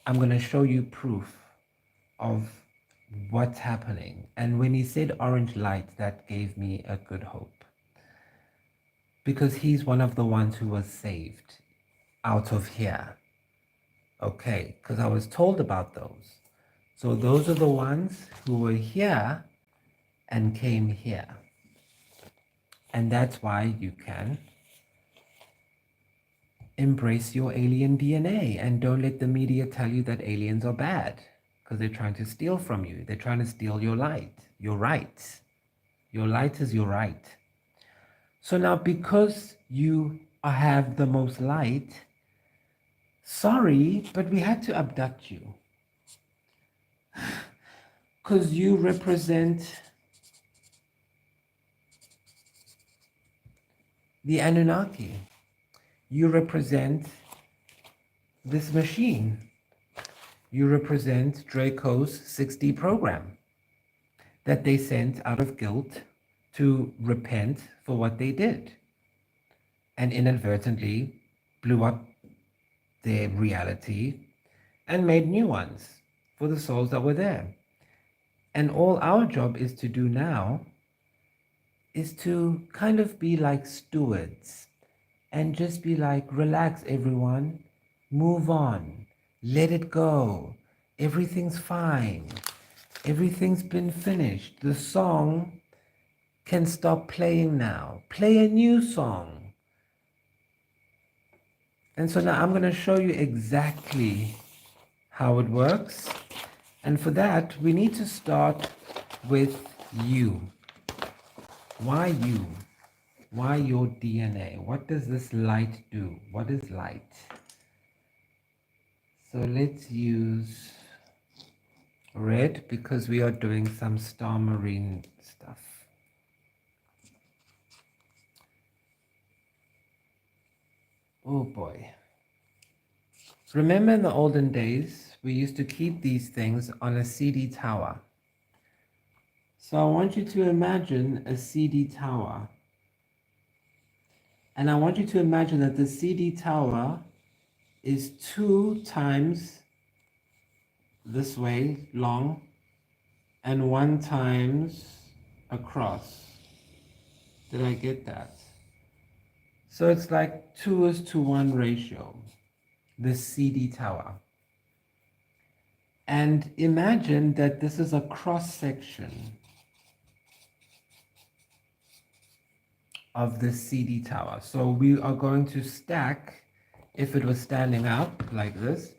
I'm going to show you proof of what's happening. And when he said orange light, that gave me a good hope. Because he's one of the ones who was saved out of here. Okay, because I was told about those. So those are the ones who were here and came here. And that's why you can embrace your alien DNA and don't let the media tell you that aliens are bad because they're trying to steal from you. They're trying to steal your light, your right. Your light is your right. So now because you have the most light, sorry, but we had to abduct you. Because you represent the Annunaki. You represent this machine. You represent Draco's 6D program that they sent out of guilt to repent for what they did and inadvertently blew up their reality and made new ones for the souls that were there. And all our job is to do now is to kind of be like stewards and just be like, relax, everyone, move on, let it go. Everything's fine. Everything's been finished. The song can stop playing now. Play a new song. And so now I'm going to show you exactly how it works. And for that, we need to start with you. Why you? Why your DNA? What does this light do? What is light? So let's use red because we are doing some star marine stuff. Oh boy. Remember in the olden days, we used to keep these things on a CD tower. So I want you to imagine a CD tower. And I want you to imagine that the CD tower is 2 times this way long and 1 times across. Did I get that? So it's like 2:1 ratio, this CD tower. And imagine that this is a cross section of the CD tower. So we are going to stack, if it was standing up like this,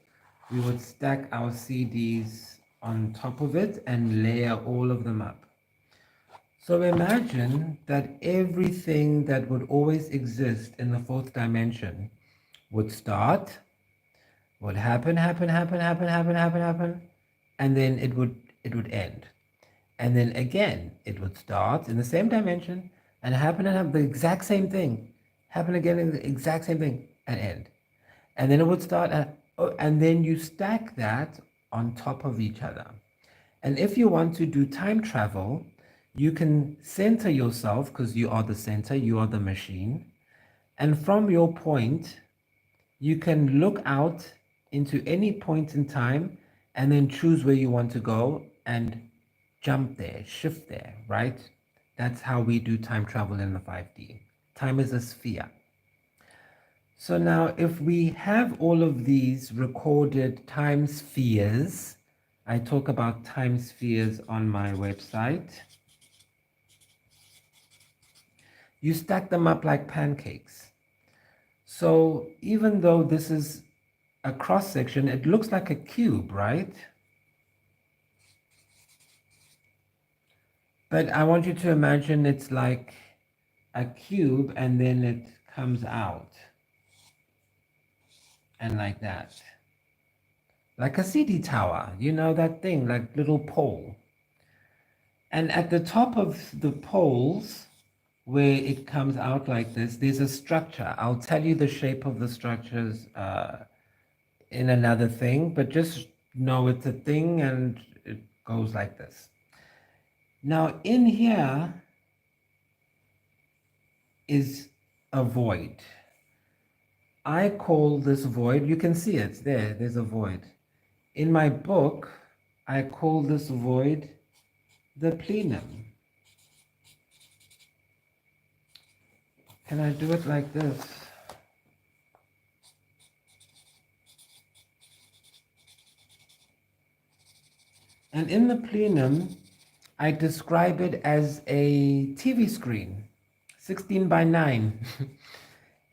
we would stack our CDs on top of it and layer all of them up. So imagine that everything that would always exist in the 4th dimension would start, would happen, and then it would end. And then again, it would start in the same dimension and happen the exact same thing, happen again, the exact same thing, and end. And then it would start, and then you stack that on top of each other. And if you want to do time travel, you can center yourself, because you are the center, you are the machine. And from your point, you can look out into any point in time and then choose where you want to go and jump there, shift there, right? That's how we do time travel in the 5D. Time is a sphere. So now if we have all of these recorded time spheres, I talk about time spheres on my website, you stack them up like pancakes. So even though this is a cross section, it looks like a cube, right? But I want you to imagine it's like a cube and then it comes out. And like that. Like a CD tower, you know that thing, like little pole. And at the top of the poles, where it comes out like this, there's a structure. I'll tell you the shape of the structures in another thing, but just know it's a thing and it goes like this. Now in here is a void. I call this void, you can see it there, there's a void. In my book, I call this void the plenum. Can I do it like this? And in the plenum, I describe it as a TV screen, 16 by 9.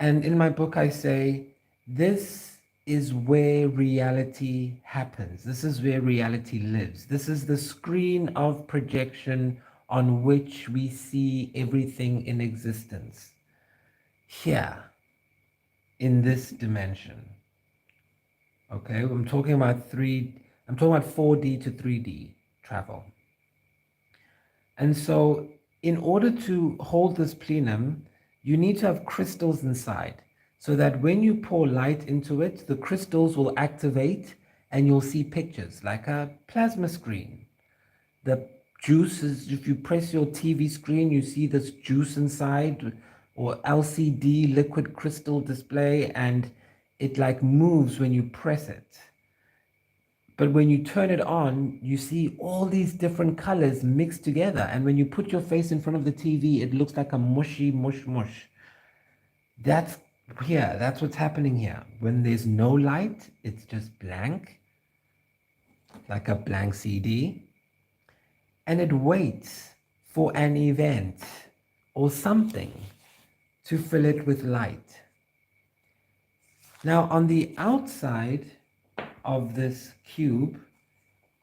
And in my book, I say, this is where reality happens. This is where reality lives. This is the screen of projection on which we see everything in existence. Here, in this dimension. Okay, I'm talking about 4D to 3D travel. And so in order to hold this plenum, you need to have crystals inside so that when you pour light into it, the crystals will activate and you'll see pictures like a plasma screen. The juice is, if you press your TV screen, you see this juice inside, or LCD liquid crystal display, and it like moves when you press it. But when you turn it on, you see all these different colors mixed together. And when you put your face in front of the TV, it looks like a mushy mush mush. That's here. That's what's happening here. When there's no light, it's just blank, like a blank CD. And it waits for an event or something to fill it with light. Now, on the outside of this cube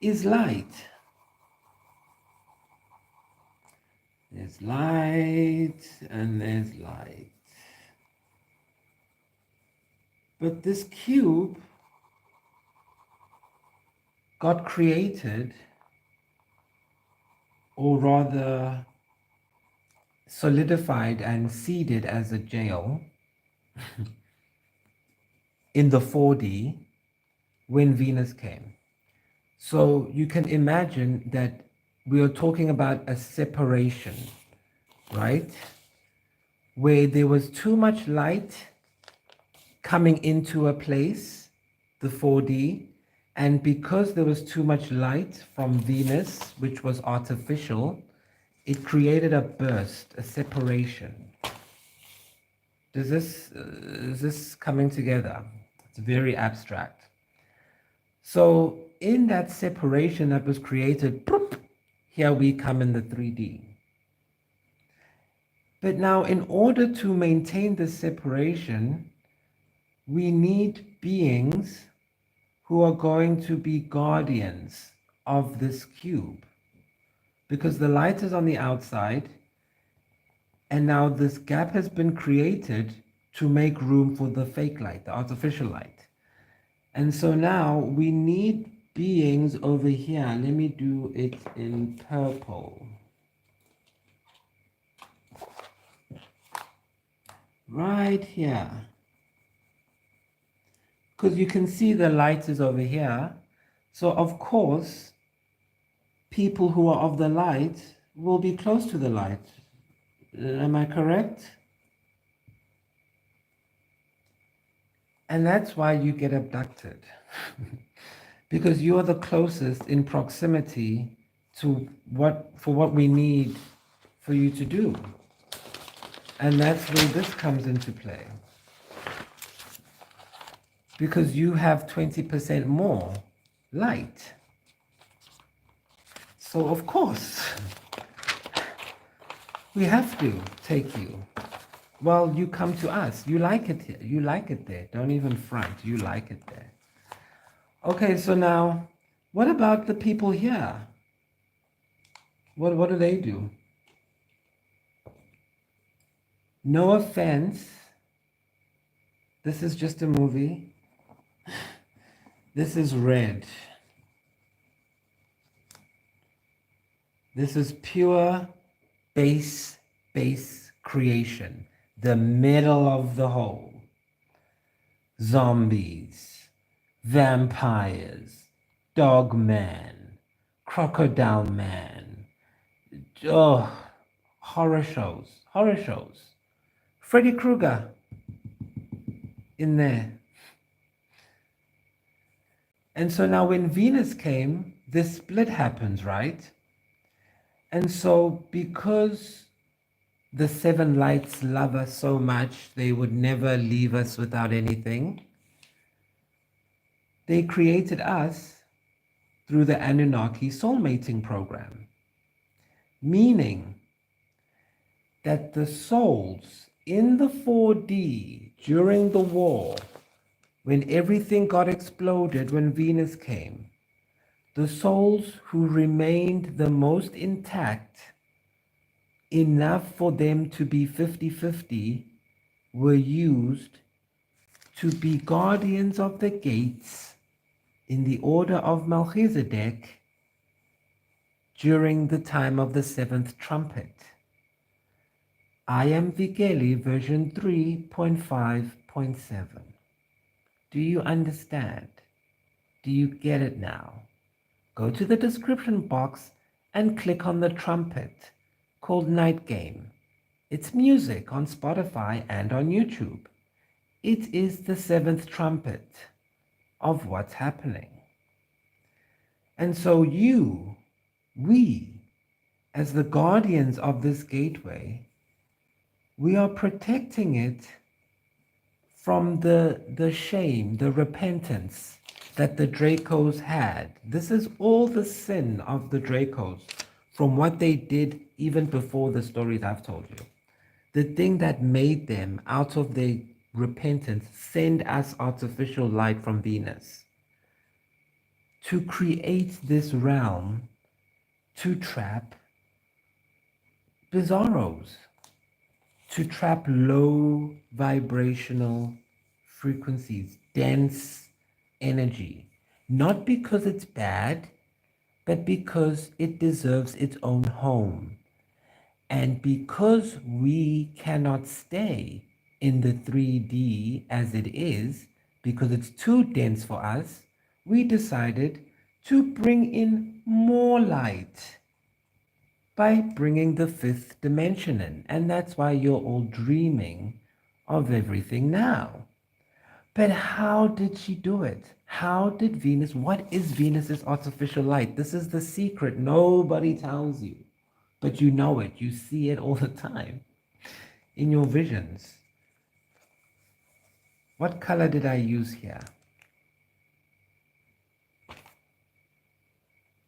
is light. There's light and there's light. But this cube got created, or rather solidified and seeded as a jail in the 4D when Venus came. So you can imagine that we are talking about a separation, right? Where there was too much light coming into a place, the 4D, and because there was too much light from Venus, which was artificial, it created a burst, a separation. Is this coming together? It's very abstract. So in that separation that was created, here we come in the 3D. But now in order to maintain this separation, we need beings who are going to be guardians of this cube. Because the light is on the outside, and now this gap has been created to make room for the fake light, the artificial light. And so now we need beings over here. Let me do it in purple. Right here. Because you can see the light is over here. So of course, people who are of the light will be close to the light. Am I correct? And that's why you get abducted. Because you are the closest in proximity to what we need for you to do. And that's where this comes into play. Because you have 20% more light. So of course, we have to take you. Well, you come to us. You like it here. You like it there. Don't even front. You like it there. Okay, so now, what about the people here? What do they do? No offense. This is just a movie. This is red. This is pure base creation. The middle of the whole. Zombies, vampires, dog man, crocodile man. Oh, horror shows. Freddy Krueger in there. And so now when Venus came, this split happens, right? And so because the seven lights love us so much, they would never leave us without anything. They created us through the Annunaki soulmating program, meaning that the souls in the 4D during the war, when everything got exploded, when Venus came, the souls who remained the most intact, enough for them to be 50-50, were used to be guardians of the gates in the order of Melchizedek during the time of the seventh trumpet. I am Vigeli version 3.5.7. Do you understand? Do you get it now? Go to the description box and click on the trumpet called Night Game. It's music on Spotify and on YouTube. It is the seventh trumpet of what's happening. And so we, as the guardians of this gateway, we are protecting it from the shame, the repentance that the Dracos had. This is all the sin of the Dracos from what they did even before the stories I've told you. The thing that made them, out of their repentance, send us artificial light from Venus to create this realm to trap bizarros, to trap low vibrational frequencies, dense energy, not because it's bad, but because it deserves its own home. And because we cannot stay in the 3D as it is, because it's too dense for us, we decided to bring in more light by bringing the fifth dimension in. And that's why you're all dreaming of everything now. But how did she do it? How did Venus, what is Venus's artificial light? This is the secret nobody tells you, but you know it. You see it all the time in your visions. What color did I use here?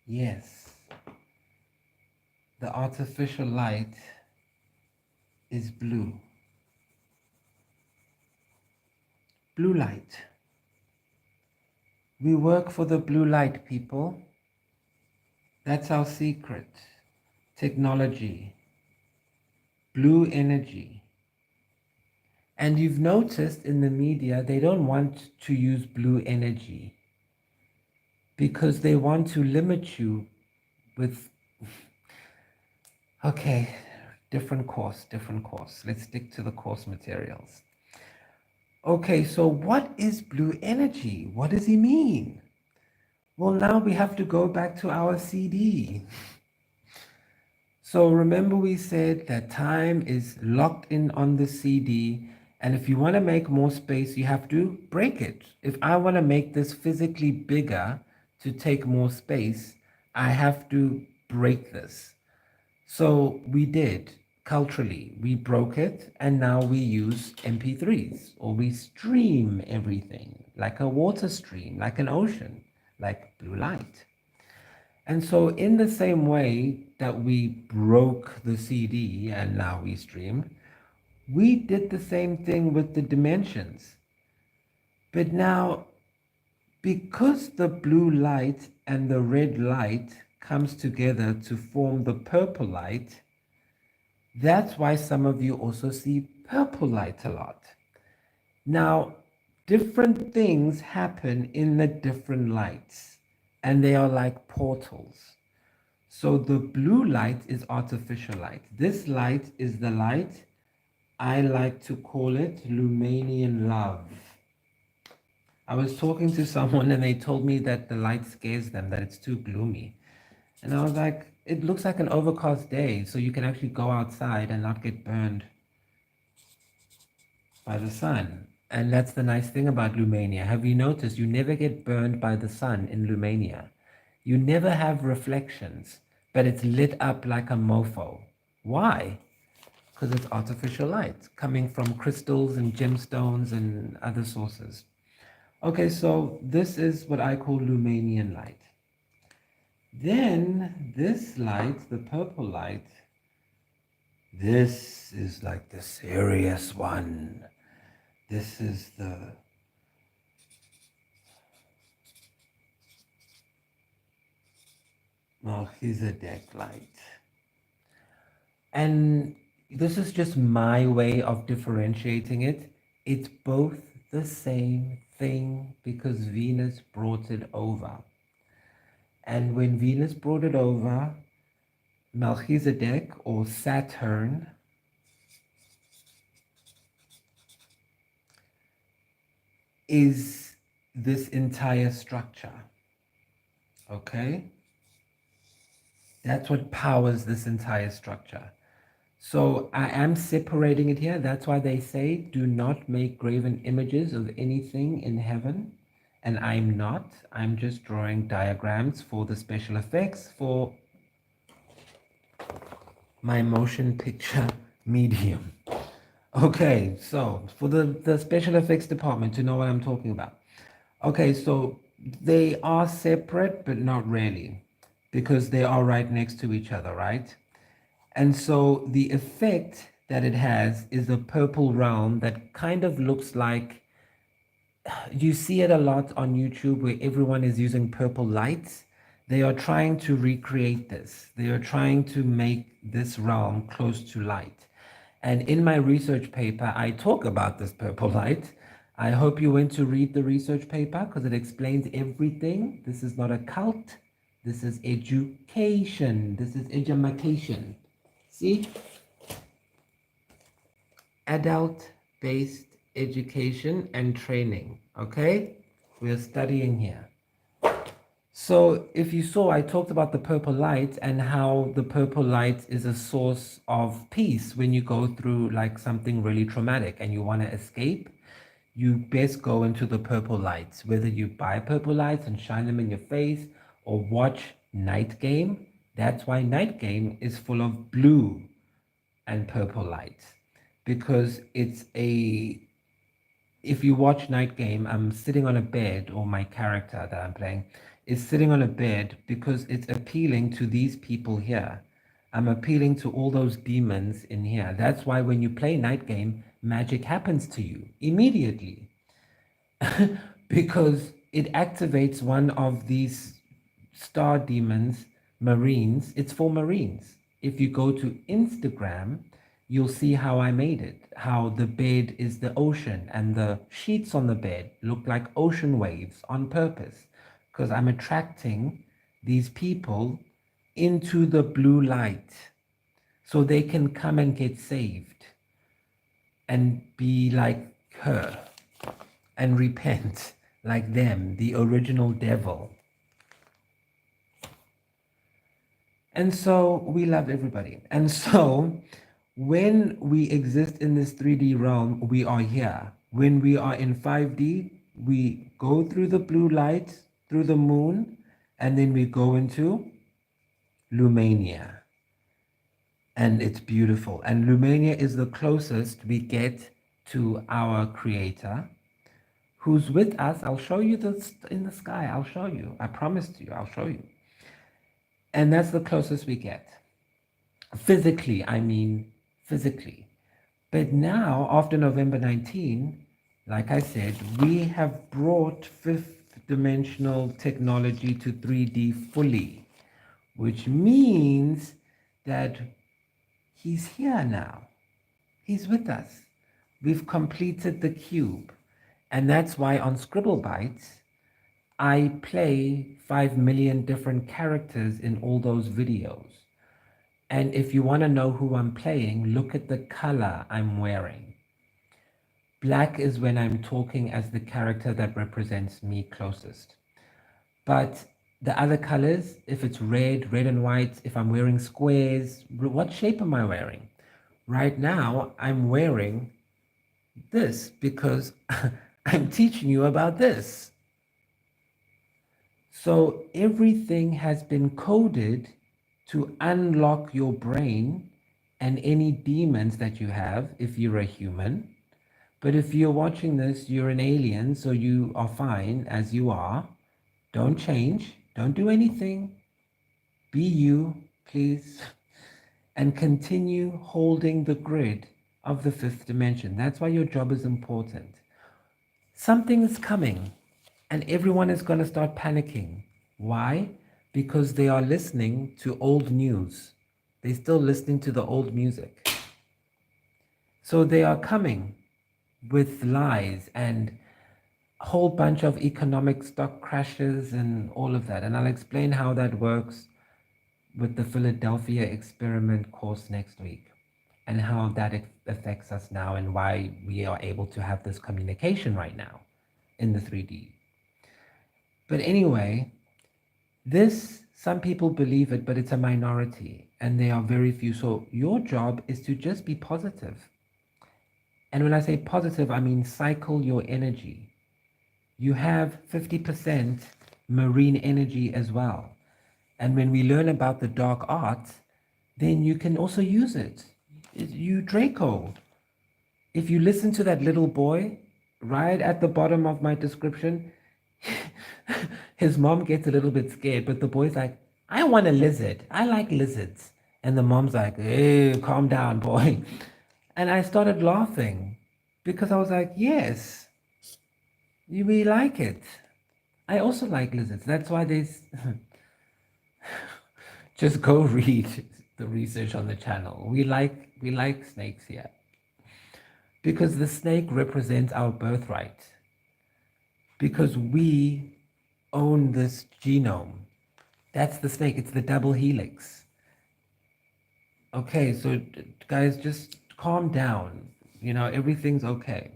Yes, the artificial light is blue. Blue light. We work for the blue light, people. That's our secret. Technology, blue energy. And you've noticed in the media, they don't want to use blue energy because they want to limit you with, okay, different course. Let's stick to the course materials. Okay, so what is blue energy? What does he mean? Well, now we have to go back to our CD. So remember we said that time is locked in on the CD, and if you want to make more space, you have to break it. If I want to make this physically bigger to take more space, I have to break this. So we did. Culturally, we broke it, and now we use MP3s, or we stream everything like a water stream, like an ocean, like blue light. And so in the same way that we broke the CD and now we stream, we did the same thing with the dimensions. But now, because the blue light and the red light comes together to form the purple light, that's why some of you also see purple light a lot. Now, different things happen in the different lights, and they are like portals. So the blue light is artificial light. This light is the light, I like to call it Lumanian love. I was talking to someone and they told me that the light scares them, that it's too gloomy. And I was like, it looks like an overcast day, so you can actually go outside and not get burned by the sun. And that's the nice thing about Lumania. Have you noticed you never get burned by the sun in Lumania? You never have reflections, but it's lit up like a mofo. Why? Because it's artificial light coming from crystals and gemstones and other sources. Okay, so this is what I call Lumanian light. Then this light, the purple light, this is like the serious one. This is the Melchizedek light. And this is just my way of differentiating it. It's both the same thing because Venus brought it over. And when Venus brought it over, Melchizedek or Saturn is this entire structure. Okay? That's what powers this entire structure. So I am separating it here. That's why they say, do not make graven images of anything in heaven. And I'm not. I'm just drawing diagrams for the special effects for my motion picture medium. Okay, so for the special effects department to know what I'm talking about. Okay, so they are separate, but not really, because they are right next to each other, right? And so the effect that it has is a purple realm that kind of looks like, you see it a lot on YouTube where everyone is using purple lights. They are trying to recreate this. They are trying to make this realm close to light. And in my research paper, I talk about this purple light. I hope you went to read the research paper because it explains everything. This is not a cult. This is education. This is edumacation. See? Adult-based education and training. Okay? We are studying here. So if you saw, I talked about the purple light and how the purple light is a source of peace when you go through like something really traumatic and you want to escape. You best go into the purple lights, whether you buy purple lights and shine them in your face or watch Night Game. That's why Night Game is full of blue and purple lights, because it's a, if you watch Night Game, I'm sitting on a bed, or my character that I'm playing is sitting on a bed because it's appealing to these people here. I'm appealing to all those demons in here. That's why when you play Night Game, magic happens to you immediately because it activates one of these star demons, Marines. It's for Marines. If you go to Instagram, you'll see how I made it, how the bed is the ocean and the sheets on the bed look like ocean waves on purpose, because I'm attracting these people into the blue light so they can come and get saved and be like her and repent like them, the original devil. And so we love everybody. And so when we exist in this 3D realm, we are here. When we are in 5D, we go through the blue light, through the moon, and then we go into Lumania. And it's beautiful. And Lumania is the closest we get to our Creator, who's with us. I'll show you this in the sky. I'll show you. I promised you, I'll show you. And that's the closest we get. Physically, I mean physically. But now, after November 19, like I said, we have brought fifth dimensional technology to 3D fully, which means that he's here now. He's with us. We've completed the cube. And that's why on Scribble Bytes, I play 5 million different characters in all those videos. And if you want to know who I'm playing, look at the color I'm wearing. Black is when I'm talking as the character that represents me closest. But the other colors, if it's red, red and white, if I'm wearing squares, what shape am I wearing? Right now, I'm wearing this because I'm teaching you about this. So everything has been coded to unlock your brain and any demons that you have if you're a human. But if you're watching this, you're an alien, so you are fine as you are. Don't change. Don't do anything. Be you, please. And continue holding the grid of the fifth dimension. That's why your job is important. Something is coming, and everyone is going to start panicking. Why? Because they are listening to old news. They're still listening to the old music. So they are coming with lies and a whole bunch of economic stock crashes and all of that. And I'll explain how that works with the Philadelphia experiment course next week, and how that affects us now and why we are able to have this communication right now in the 3D. But anyway, this some people believe it, but it's a minority and they are very few. So your job is to just be positive. And when I say positive, I mean cycle your energy. You have 50% marine energy as well. And when we learn about the dark arts, then you can also use it. You Draco. If you listen to that little boy, right at the bottom of my description, his mom gets a little bit scared, but the boy's like, I want a lizard. I like lizards. And the mom's like, hey, calm down, boy. And I started laughing because I was like, yes, we like it. I also like lizards. That's why there's. Just go read the research on the channel. We like snakes here because the snake represents our birthright. Because we own this genome. That's the snake. It's the double helix. Okay, so guys, just calm down. You know, everything's okay.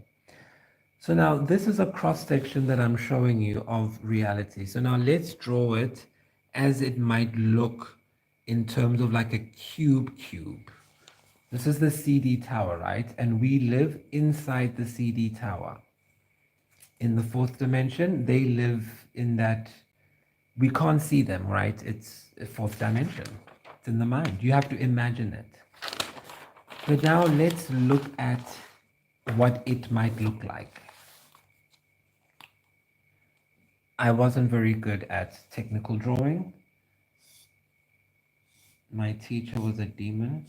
So now this is a cross section that I'm showing you of reality. So now let's draw it as it might look in terms of like a cube. This is the CD tower, right? And we live inside the CD tower. In the fourth dimension, they live in that, we can't see them, right? It's a fourth dimension. It's in the mind. You have to imagine it. But now let's look at what it might look like. I wasn't very good at technical drawing. My teacher was a demon.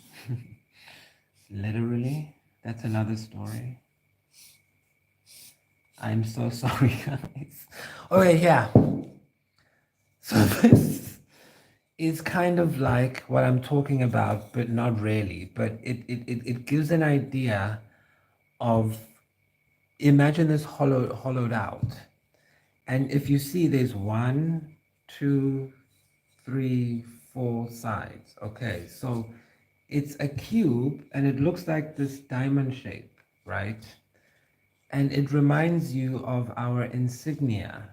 Literally. That's another story. I'm so sorry, guys. Okay, yeah. So this is kind of like what I'm talking about, but not really. But it gives an idea of, imagine this hollowed out. And if you see, there's 1, 2, 3, 4 sides. Okay, so it's a cube and it looks like this diamond shape, right? And it reminds you of our insignia.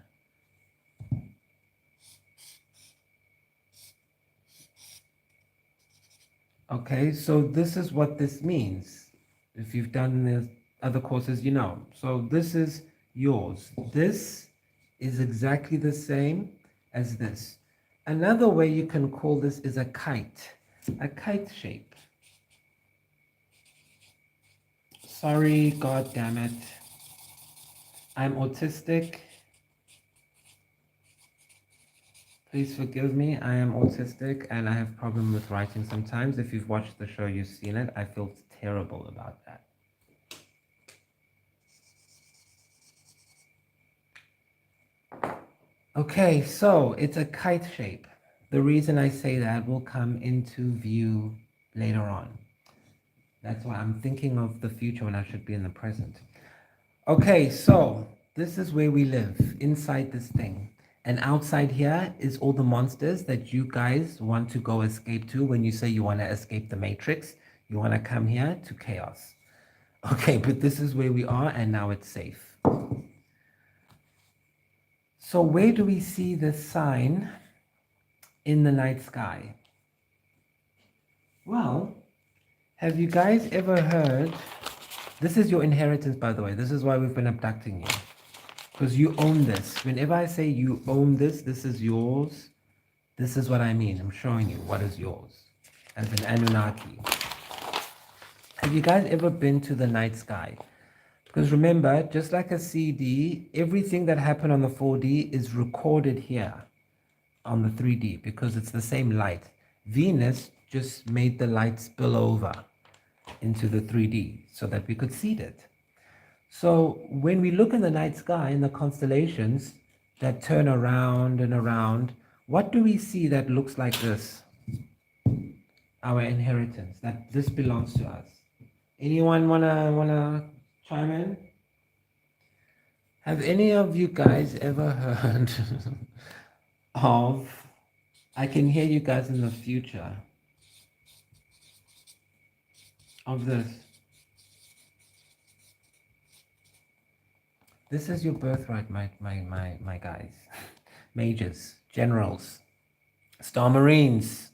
Okay, so this is what this means. If you've done the other courses, you know. So this is yours. This is exactly the same as this. Another way you can call this is a kite shape. Sorry, God damn it. I'm autistic. Please forgive me. I am autistic and I have problem with writing sometimes. If you've watched the show, you've seen it. I feel terrible about that. Okay, so it's a kite shape. The reason I say that will come into view later on. That's why I'm thinking of the future when I should be in the present. Okay, so this is where we live, inside this thing. And outside here is all the monsters that you guys want to go escape to. When you say you want to escape the matrix, you want to come here to chaos. Okay, but this is where we are and now it's safe. So where do we see this sign in the night sky? Well, have you guys ever heard, this is your inheritance, by the way. This is why we've been abducting you. Because you own this. Whenever I say you own this, this is yours. This is what I mean. I'm showing you what is yours as an Annunaki. Have you guys ever been to the night sky? Because remember, just like a CD, everything that happened on the 4D is recorded here on the 3D because it's the same light. Venus just made the light spill over into the 3D so that we could see it. So when we look in the night sky, in the constellations that turn around and around, what do we see that looks like this? Our inheritance, that this belongs to us. Anyone wanna chime in? Have any of you guys ever heard of, I can hear you guys in the future, of this? This is your birthright, my guys. Majors, generals. Star Marines.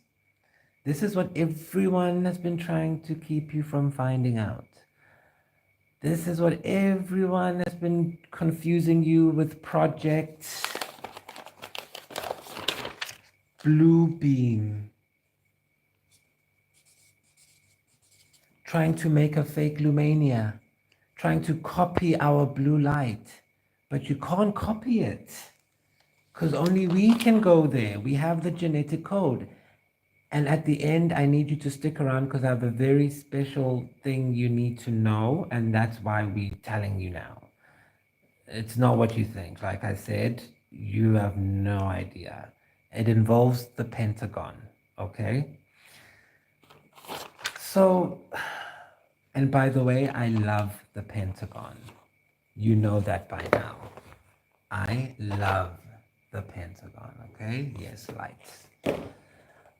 This is what everyone has been trying to keep you from finding out. This is what everyone has been confusing you with Project Blue Beam. Trying to make a fake Lumania. Trying to copy our blue light. But you can't copy it. Because only we can go there. We have the genetic code. And at the end, I need you to stick around because I have a very special thing you need to know. And that's why we're telling you now. It's not what you think. Like I said, you have no idea. It involves the Pentagon, okay? So, and by the way, I love the Pentagon. You know that by now. I love the Pentagon, okay? Yes, lights.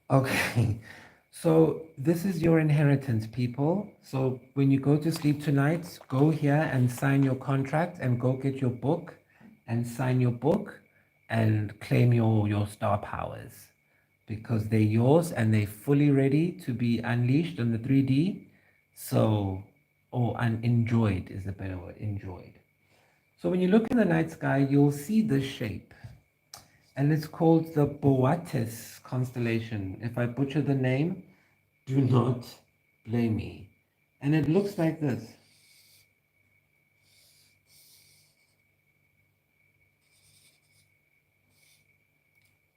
Okay, so this is your inheritance, people. So when you go to sleep tonight, go here and sign your contract and go get your book and sign your book and claim your star powers because they're yours and they're fully ready to be unleashed on the 3D. So, or enjoyed is the better word, enjoyed. So when you look in the night sky, you'll see this shape. And it's called the Boatis constellation. If I butcher the name, do not blame me. And it looks like this.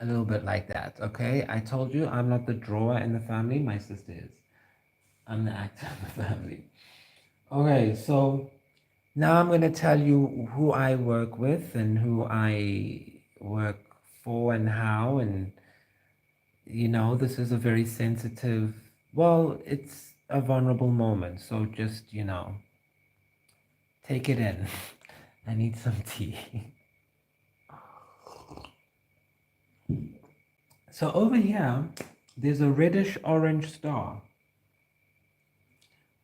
A little bit like that, okay? I told you I'm not the drawer in the family, my sister is. I'm the actor in the family. Okay, so now I'm going to tell you who I work with and who I work for and how. And, you know, this is a very sensitive, well, it's a vulnerable moment. So just, you know, take it in. I need some tea. So over here, there's a reddish orange star.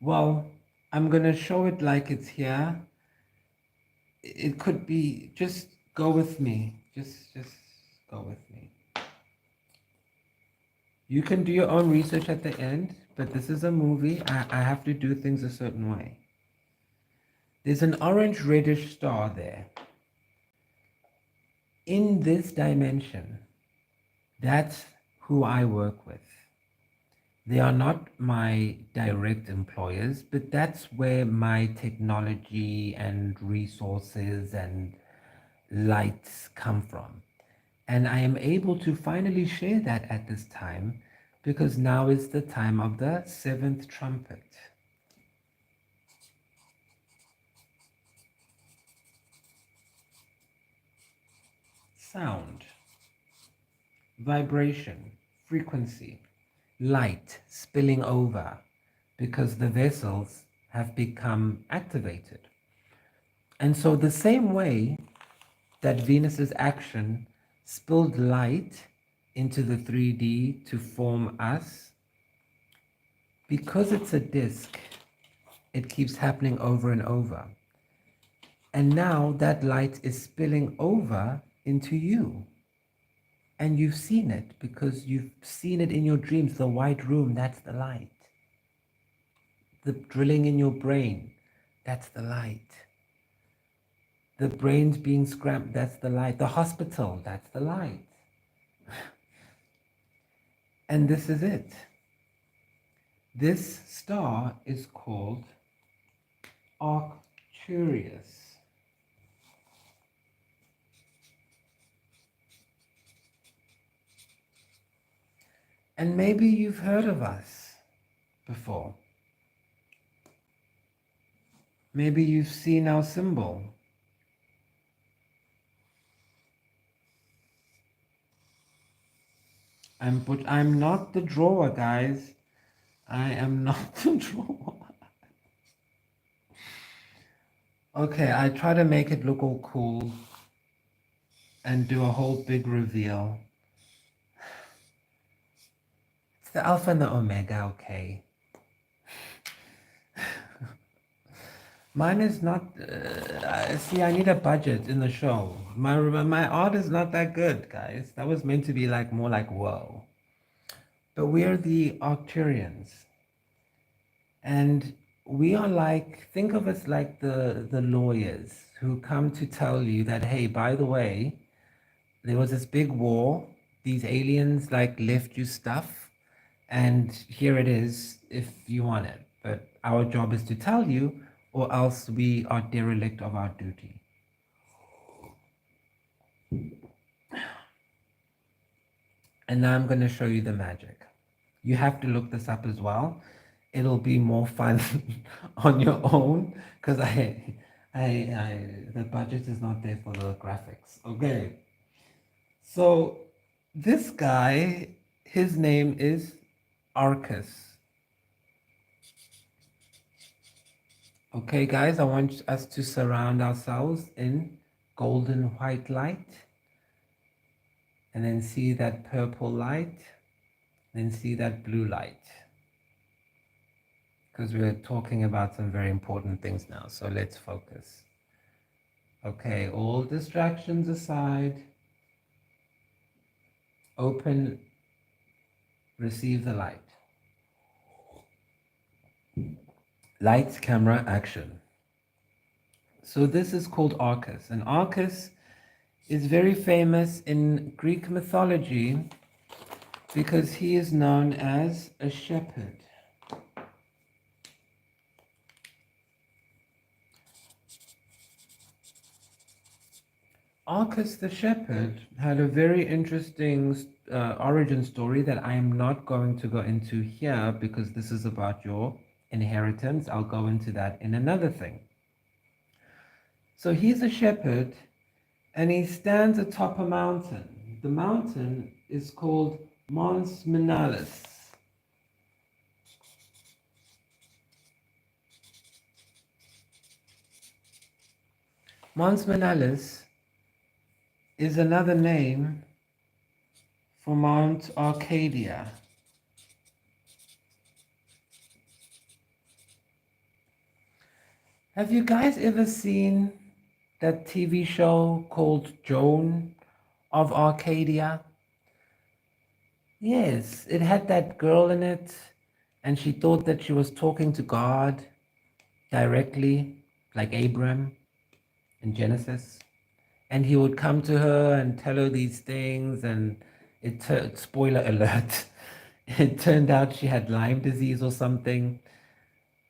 Well, I'm going to show it like it's here. It could be, just go with me. Just go with me. You can do your own research at the end, but this is a movie. I have to do things a certain way. There's an orange reddish star there. In this dimension, that's who I work with. They are not my direct employers, but that's where my technology and resources and lights come from. And I am able to finally share that at this time because now is the time of the seventh trumpet. Sound, vibration, frequency, light spilling over because the vessels have become activated. And so the same way that Venus's action spilled light into the 3D to form us, because it's a disk, it keeps happening over and over. And now that light is spilling over into you. And you've seen it because you've seen it in your dreams. The white room, that's the light. The drilling in your brain, that's the light. The brain's being scrambled, that's the light. The hospital, that's the light. And this is it. This star is called Arcturus. And maybe you've heard of us before. Maybe you've seen our symbol. I'm not the drawer, guys. I am not the drawer. Okay, I try to make it look all cool and do a whole big reveal. It's the Alpha and the Omega, okay. Mine is not. See, I need a budget in the show. My art is not that good, guys. That was meant to be like more like whoa. But we are the Arcturians, and we are like, think of us like the lawyers who come to tell you that, hey, by the way, there was this big war. These aliens like left you stuff, and here it is if you want it. But our job is to tell you, or else we are derelict of our duty. And now I'm going to show you the magic. You have to look this up as well. It'll be more fun on your own because the budget is not there for the graphics. Okay. So this guy, his name is Arcus. Okay, guys, I want us to surround ourselves in golden white light. And then see that purple light. Then see that blue light. Because we're talking about some very important things now. So let's focus. Okay, all distractions aside. Open, receive the light. Lights, camera, action. So this is called Arcus. And Arcus is very famous in Greek mythology because he is known as a shepherd. Arcus the shepherd had a very interesting origin story that I am not going to go into here because this is about your inheritance. I'll go into that in another thing. So he's a shepherd and he stands atop a mountain. The mountain is called Mons Minalis. Mons Minalis is another name for Mount Arcadia. Have you guys ever seen that TV show called Joan of Arcadia? Yes, it had that girl in it, and she thought that she was talking to God directly, like Abram in Genesis. And he would come to her and tell her these things, and spoiler alert, it turned out she had Lyme disease or something.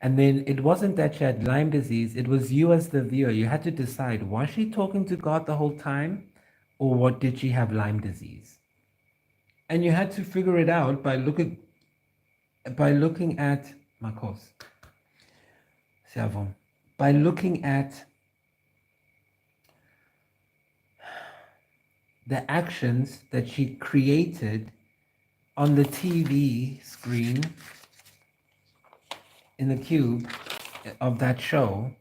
And then it wasn't that she had Lyme disease, it was you as the viewer. You had to decide, was she talking to God the whole time? Or what did she have Lyme disease? And you had to figure it out by looking at Marcos. By looking at the actions that she created on the TV screen in the cube of that show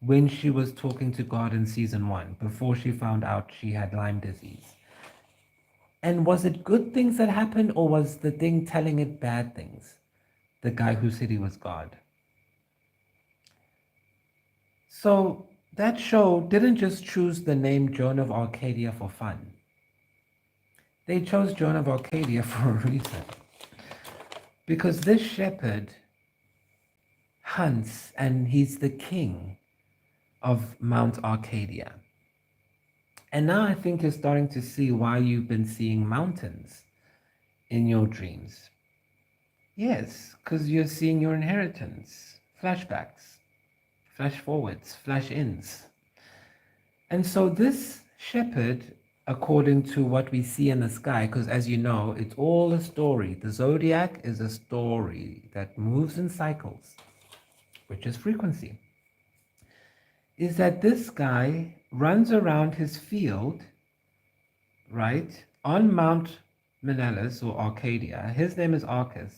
when she was talking to God in season 1, before she found out she had Lyme disease. And was it good things that happened, or was the thing telling it bad things? The guy who said he was God. So that show didn't just choose the name Joan of Arcadia for fun. They chose Joan of Arcadia for a reason. Because this shepherd hunts, and he's the king of Mount Arcadia. And now I think you're starting to see why you've been seeing mountains in your dreams. Yes, because you're seeing your inheritance, flashbacks, flash forwards, flash ins. And so this shepherd, according to what we see in the sky, because as you know, it's all a story. The zodiac is a story that moves in cycles, which is frequency. Is that this guy runs around his field, right, on Mount Menelaus or Arcadia. His name is Arcus.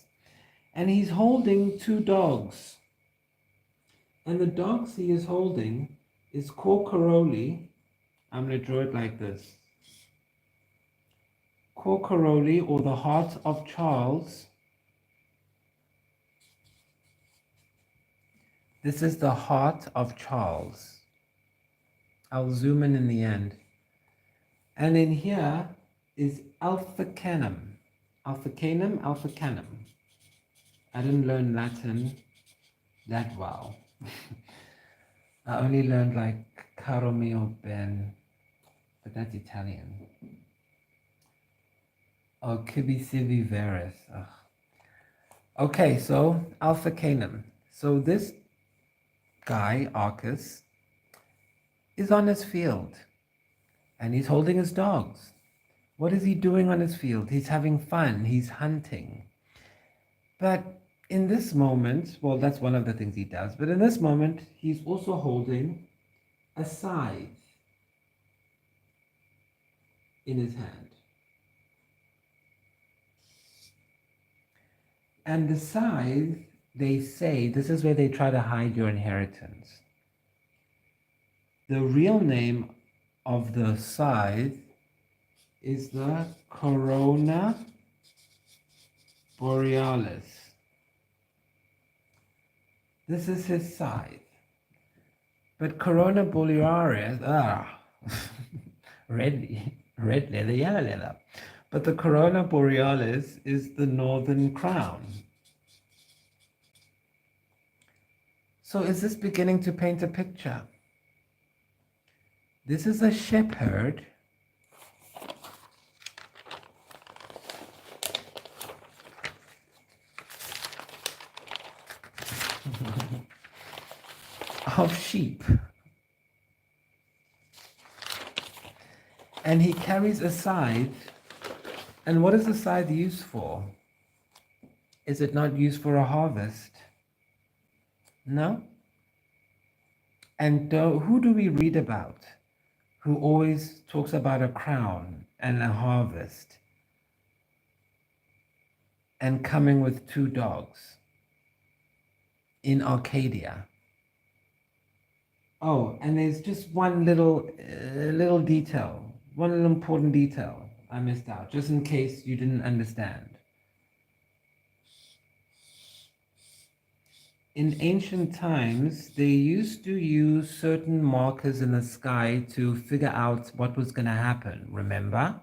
And he's holding 2 dogs. And the dogs he is holding is Corcoroli. I'm going to draw it like this. Corcoroli, or the Heart of Charles, This is the heart of Charles. I'll zoom in the end. And in here is Alpha Canum. Alpha Canum, Alpha Canum. I didn't learn Latin that well. I only learned like Caro mio ben, but that's Italian. Oh, Kibi Sivi Veris. Ugh. Okay, so Alpha Canum. So this guy, Arcus, is on his field and he's holding his dogs. What is he doing on his field? He's having fun, he's hunting. But in this moment, well, that's one of the things he does, but in this moment, he's also holding a scythe in his hand. And the scythe, they say, this is where they try to hide your inheritance. The real name of the scythe is the Corona Borealis. This is his scythe. But Corona Borealis, red leather, yellow leather. But the Corona Borealis is the northern crown. So is this beginning to paint a picture? This is a shepherd of sheep. And he carries a scythe. And what is the scythe used for? Is it not used for a harvest? No? And who do we read about who always talks about a crown and a harvest and coming with 2 dogs in Arcadia? Oh, and there's just one little detail, one little important detail I missed out, just in case you didn't understand. In ancient times, they used to use certain markers in the sky to figure out what was going to happen, remember?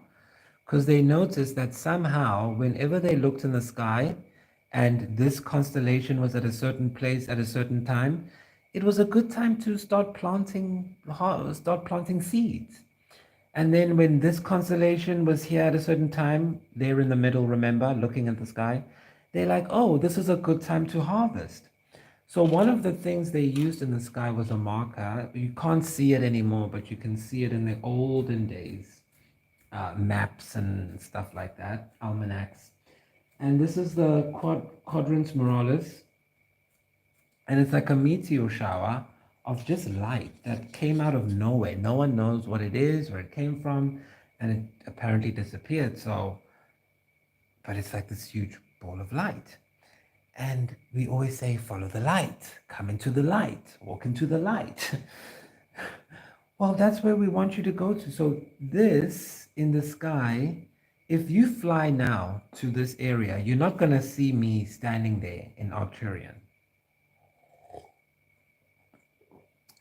Because they noticed that somehow, whenever they looked in the sky and this constellation was at a certain place at a certain time, it was a good time to start planting seeds. And then when this constellation was here at a certain time, they're in the middle, remember, looking at the sky, they're like, oh, this is a good time to harvest. So one of the things they used in the sky was a marker. You can't see it anymore, but you can see it in the olden days. Maps and stuff like that, almanacs. And this is the Quadrans Muralis. And it's like a meteor shower of just light that came out of nowhere. No one knows what it is, where it came from, and it apparently disappeared. So, but it's like this huge ball of light. And we always say, follow the light, come into the light, walk into the light. Well, that's where we want you to go to. So this in the sky, if you fly now to this area, you're not going to see me standing there in Arcturian.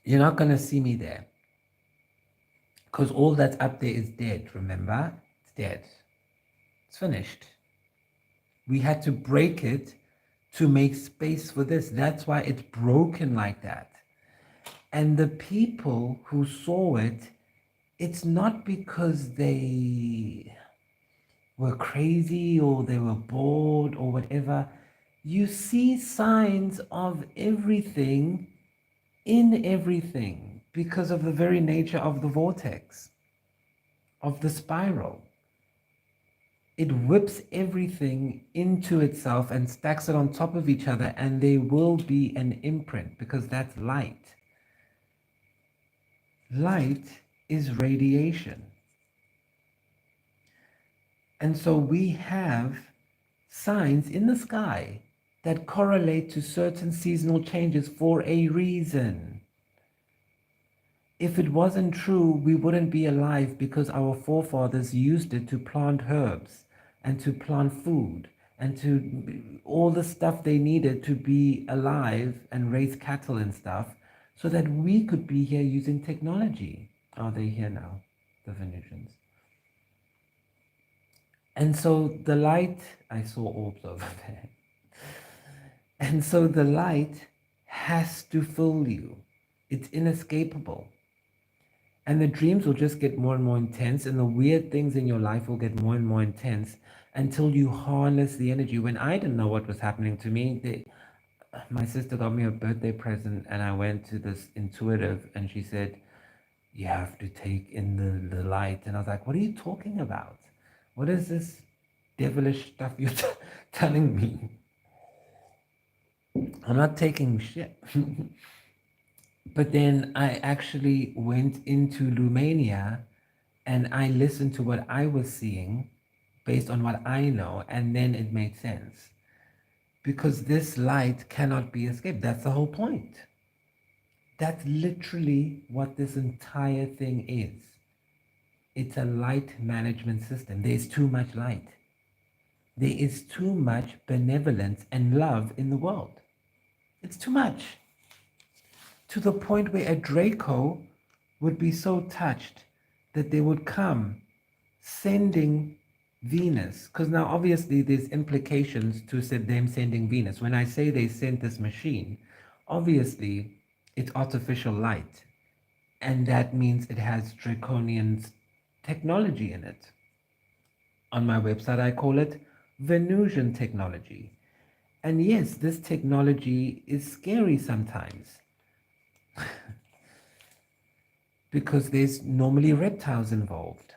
You're not going to see me there. Because all that's up there is dead, remember? It's dead. It's finished. We had to break it to make space for this. That's why it's broken like that. And the people who saw it, it's not because they were crazy or they were bored or whatever. You see signs of everything in everything because of the very nature of the vortex, of the spiral. It whips everything into itself and stacks it on top of each other, and there will be an imprint because that's light. Light is radiation. And so we have signs in the sky that correlate to certain seasonal changes for a reason. If it wasn't true, we wouldn't be alive because our forefathers used it to plant herbs and to plant food and to all the stuff they needed to be alive and raise cattle and stuff so that we could be here using technology. Are they here now, the Venusians? And so the light, I saw orbs over there. And so the light has to fill you. It's inescapable. And the dreams will just get more and more intense, and the weird things in your life will get more and more intense until you harness the energy. When I didn't know what was happening to me, my sister got me a birthday present, and I went to this intuitive, and she said, you have to take in the light. And I was like, what are you talking about? What is this devilish stuff you're telling me? I'm not taking shit. But then I actually went into Lumania and I listened to what I was seeing based on what I know, and then it made sense. Because this light cannot be escaped. That's the whole point. That's literally what this entire thing is. It's a light management system. There's too much light. There is too much benevolence and love in the world. It's too much. To the point where a Draco would be so touched that they would come sending Venus. Because now obviously there's implications to them sending Venus. When I say they sent this machine, obviously it's artificial light. And that means it has draconian technology in it. On my website, I call it Venusian technology. And yes, this technology is scary sometimes. Because there's normally reptiles involved.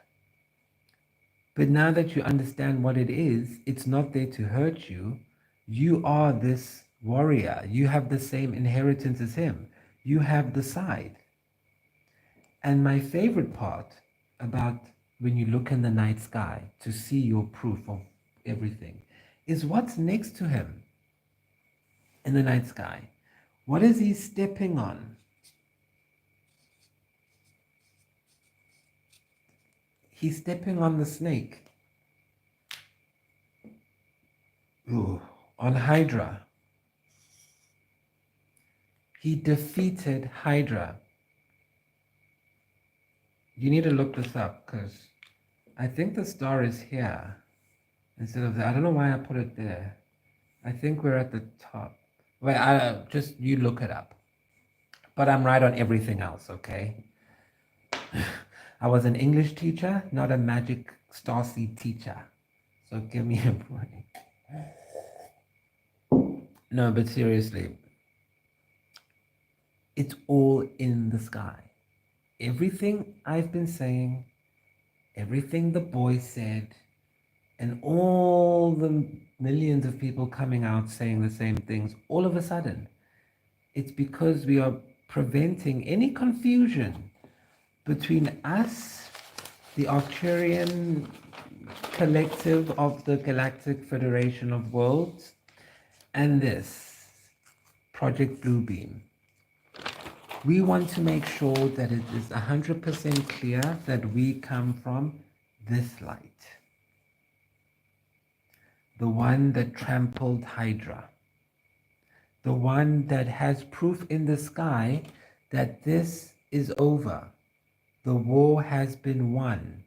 But now that you understand what it is, it's not there to hurt you. You are this warrior. You have the same inheritance as him. You have the side. And my favorite part about when you look in the night sky to see your proof of everything is what's next to him in the night sky. What is he stepping on? He's stepping on the snake. Ooh, on Hydra. He defeated Hydra. You need to look this up because I think the star is here instead of there. I don't know why I put it there. I think we're at the top. Wait, just you look it up. But I'm right on everything else, okay? I was an English teacher, not a magic starseed teacher. So give me a break. No, but seriously, it's all in the sky. Everything I've been saying, everything the boy said, and all the millions of people coming out saying the same things, all of a sudden, it's because we are preventing any confusion between us, the Arcturian collective of the Galactic Federation of Worlds, and this Project Bluebeam. We want to make sure that it is 100% clear that we come from this light. The one that trampled Hydra. The one that has proof in the sky that this is over. The war has been won.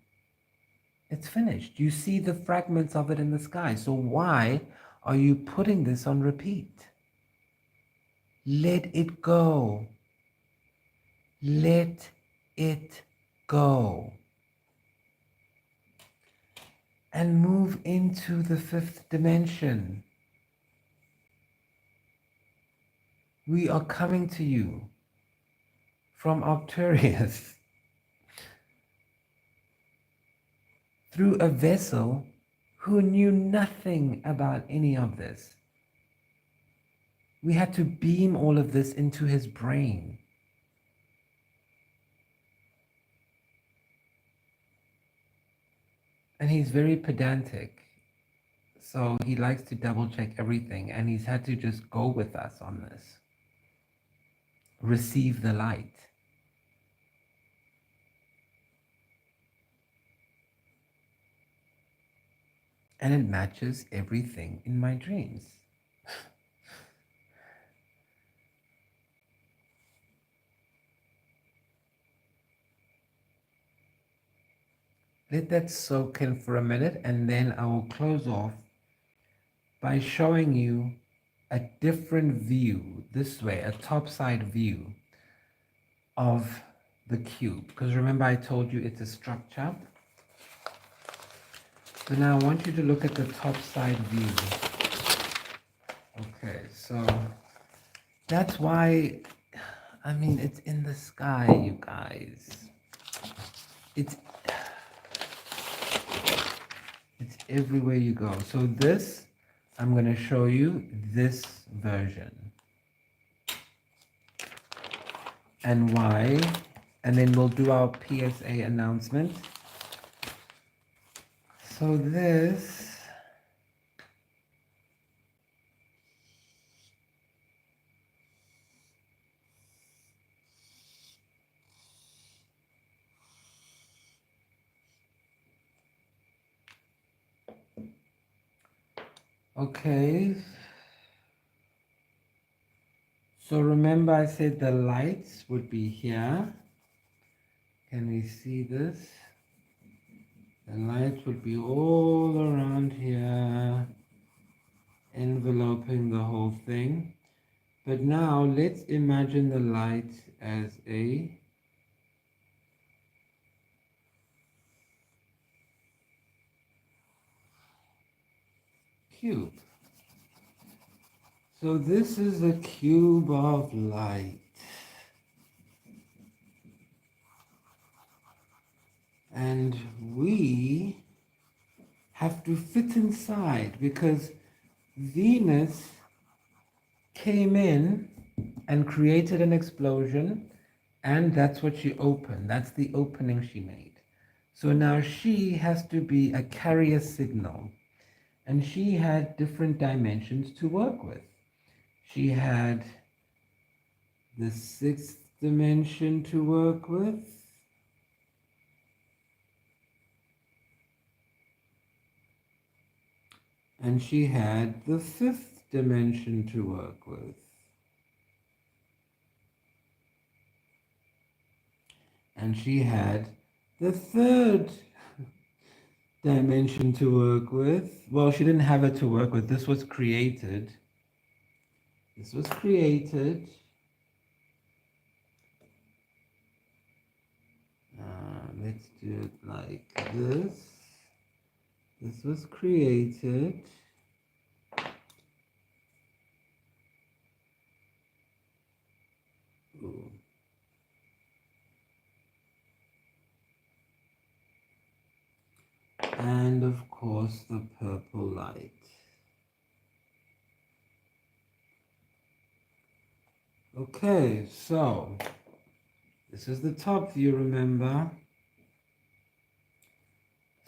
It's finished. You see the fragments of it in the sky. So why are you putting this on repeat? Let it go. Let it go. And move into the fifth dimension. We are coming to you from Arcturus through a vessel who knew nothing about any of this. We had to beam all of this into his brain. And he's very pedantic. So he likes to double check everything, and he's had to just go with us on this. Receive the light. and it matches everything in my dreams. Let that soak in for a minute, and then I will close off by showing you a different view this way, a topside view of the cube. Because remember I told you it's a structure. So now I want you to look at the topside view. Okay, so that's why, I mean, it's in the sky, you guys. It's everywhere you go. So this, I'm going to show you this version. And why, and then we'll do our PSA announcement. So this, okay, so remember I said the lights would be here. Can we see this? The lights would be all around here, enveloping the whole thing. But now let's imagine the light as a cube. So this is a cube of light. And we have to fit inside because Venus came in and created an explosion, and that's what she opened. That's the opening she made. So now she has to be a carrier signal, and she had different dimensions to work with. She had the 6th dimension to work with. And she had the 5th dimension to work with. And she had the 3rd dimension to work with. Well, she didn't have it to work with. This was created. This was created. Let's do it like this. This was created. Ooh. And of course the purple light. Okay, so this is the top view, remember?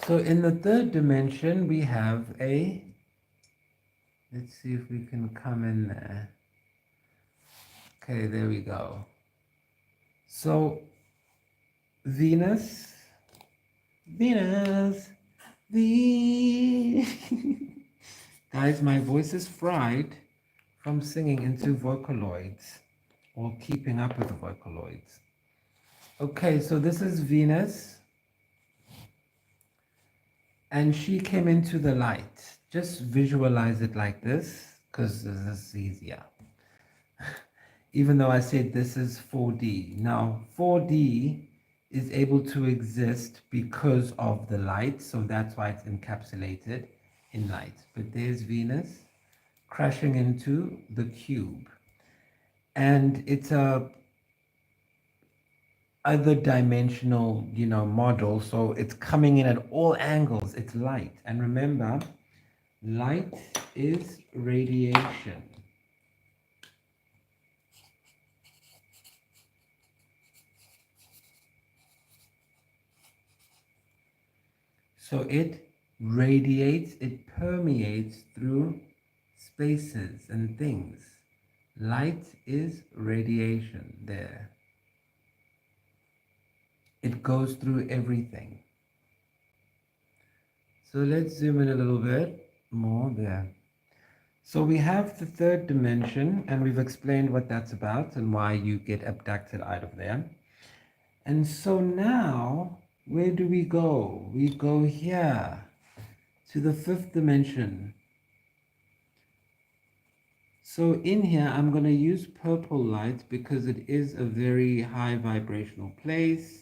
So in the 3rd dimension, we have a, let's see if we can come in there. Okay, there we go. So Venus, guys, my voice is fried from singing into Vocaloids or keeping up with the Vocaloids. Okay, so this is Venus. And she came into the light. Just visualize it like this, because this is easier. Even though I said this is 4D. Now, 4D is able to exist because of the light, so that's why it's encapsulated in light. But there's Venus crashing into the cube. And it's a other dimensional, model. So it's coming in at all angles. It's light. And remember, light is radiation. So it radiates, it permeates through spaces and things. Light is radiation there. It goes through everything. So let's zoom in a little bit more there. So we have the third dimension, and we've explained what that's about and why you get abducted out of there. And so now, where do we go? We go here to the fifth dimension. So in here, I'm going to use purple light because it is a very high vibrational place.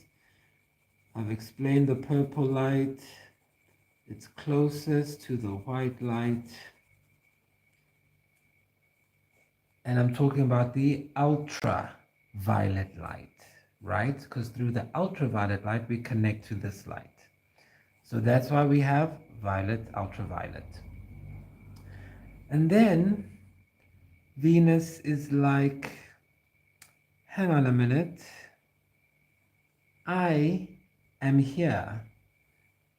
I've explained the purple light. It's closest to the white light. And I'm talking about the ultraviolet light, right? Because through the ultraviolet light, we connect to this light. So that's why we have violet, ultraviolet. And then Venus is like, hang on a minute. I am here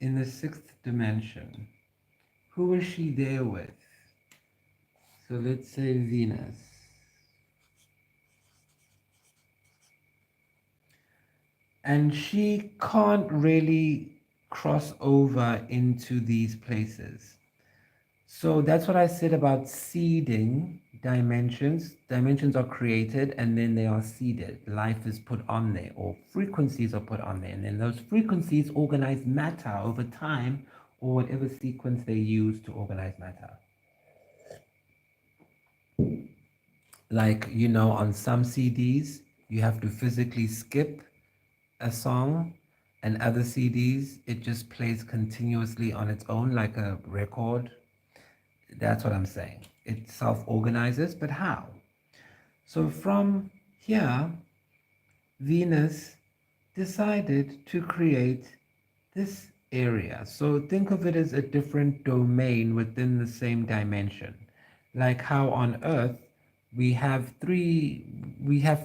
in the sixth dimension. Who is she there with? So let's say Venus. And she can't really cross over into these places. So that's what I said about seeding dimensions. Dimensions are created and then they are seeded. Life is put on there, or frequencies are put on there. And then those frequencies organize matter over time, or whatever sequence they use to organize matter. Like, you know, on some CDs, you have to physically skip a song, and other CDs, it just plays continuously on its own like a record. That's what I'm saying. It self-organizes, but how? So from here, Venus decided to create this area. So think of it as a different domain within the same dimension. Like how on Earth, we have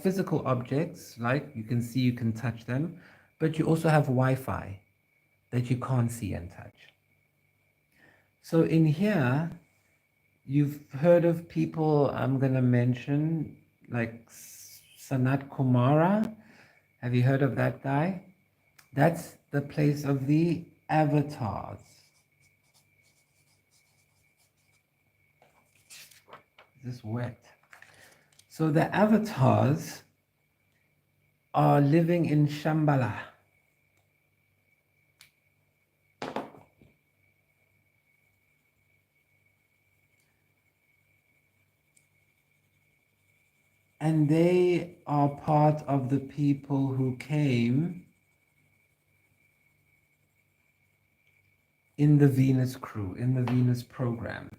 physical objects, like you can see, you can touch them, but you also have Wi-Fi that you can't see and touch. So in here, you've heard of people I'm going to mention, like Sanat Kumara. Have you heard of that guy? That's the place of the avatars. Is this wet? So the avatars are living in Shambhala. And they are part of the people who came in the Venus crew, in the Venus program.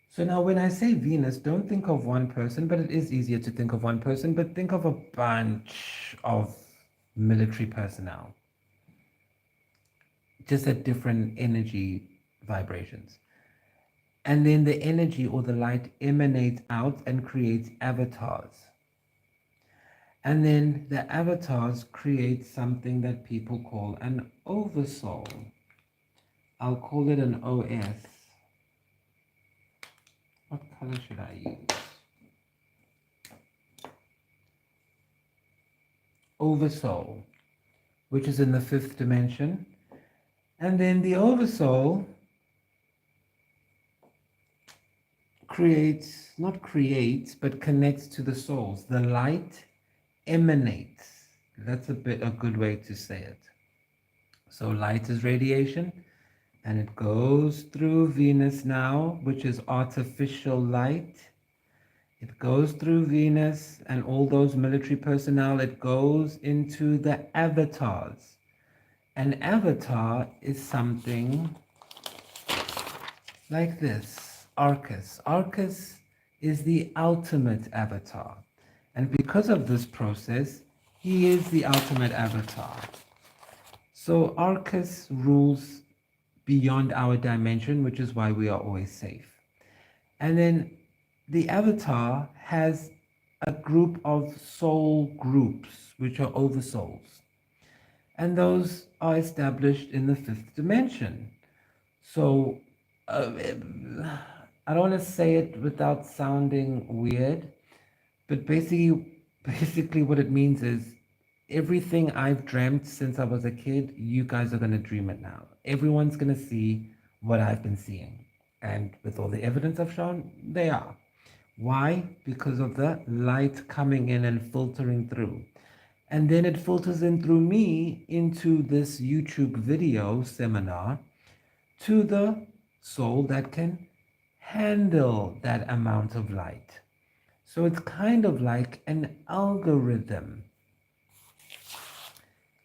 So now when I say Venus, don't think of one person, but it is easier to think of one person, but think of a bunch of military personnel, just at different energy vibrations. And then the energy or the light emanates out and creates avatars. And then the avatars create something that people call an oversoul. I'll call it an OS. What color should I use? Oversoul, which is in the fifth dimension. And then the oversoul not creates, but connects to the souls. The light emanates. That's a good way to say it. So light is radiation, and it goes through Venus now, which is artificial light. It goes through Venus and all those military personnel. It goes into the avatars. An avatar is something like this. Arcus. Arcus is the ultimate avatar. And because of this process, he is the ultimate avatar. So Arcus rules beyond our dimension, which is why we are always safe. And then the avatar has a group of soul groups, which are oversouls. And those are established in the fifth dimension. So I don't want to say it without sounding weird, but basically what it means is everything I've dreamt since I was a kid, you guys are going to dream it now. Everyone's going to see what I've been seeing. And with all the evidence I've shown, they are. Why? Because of the light coming in and filtering through. And then it filters in through me into this YouTube video seminar to the soul that can handle that amount of light. So it's kind of like an algorithm.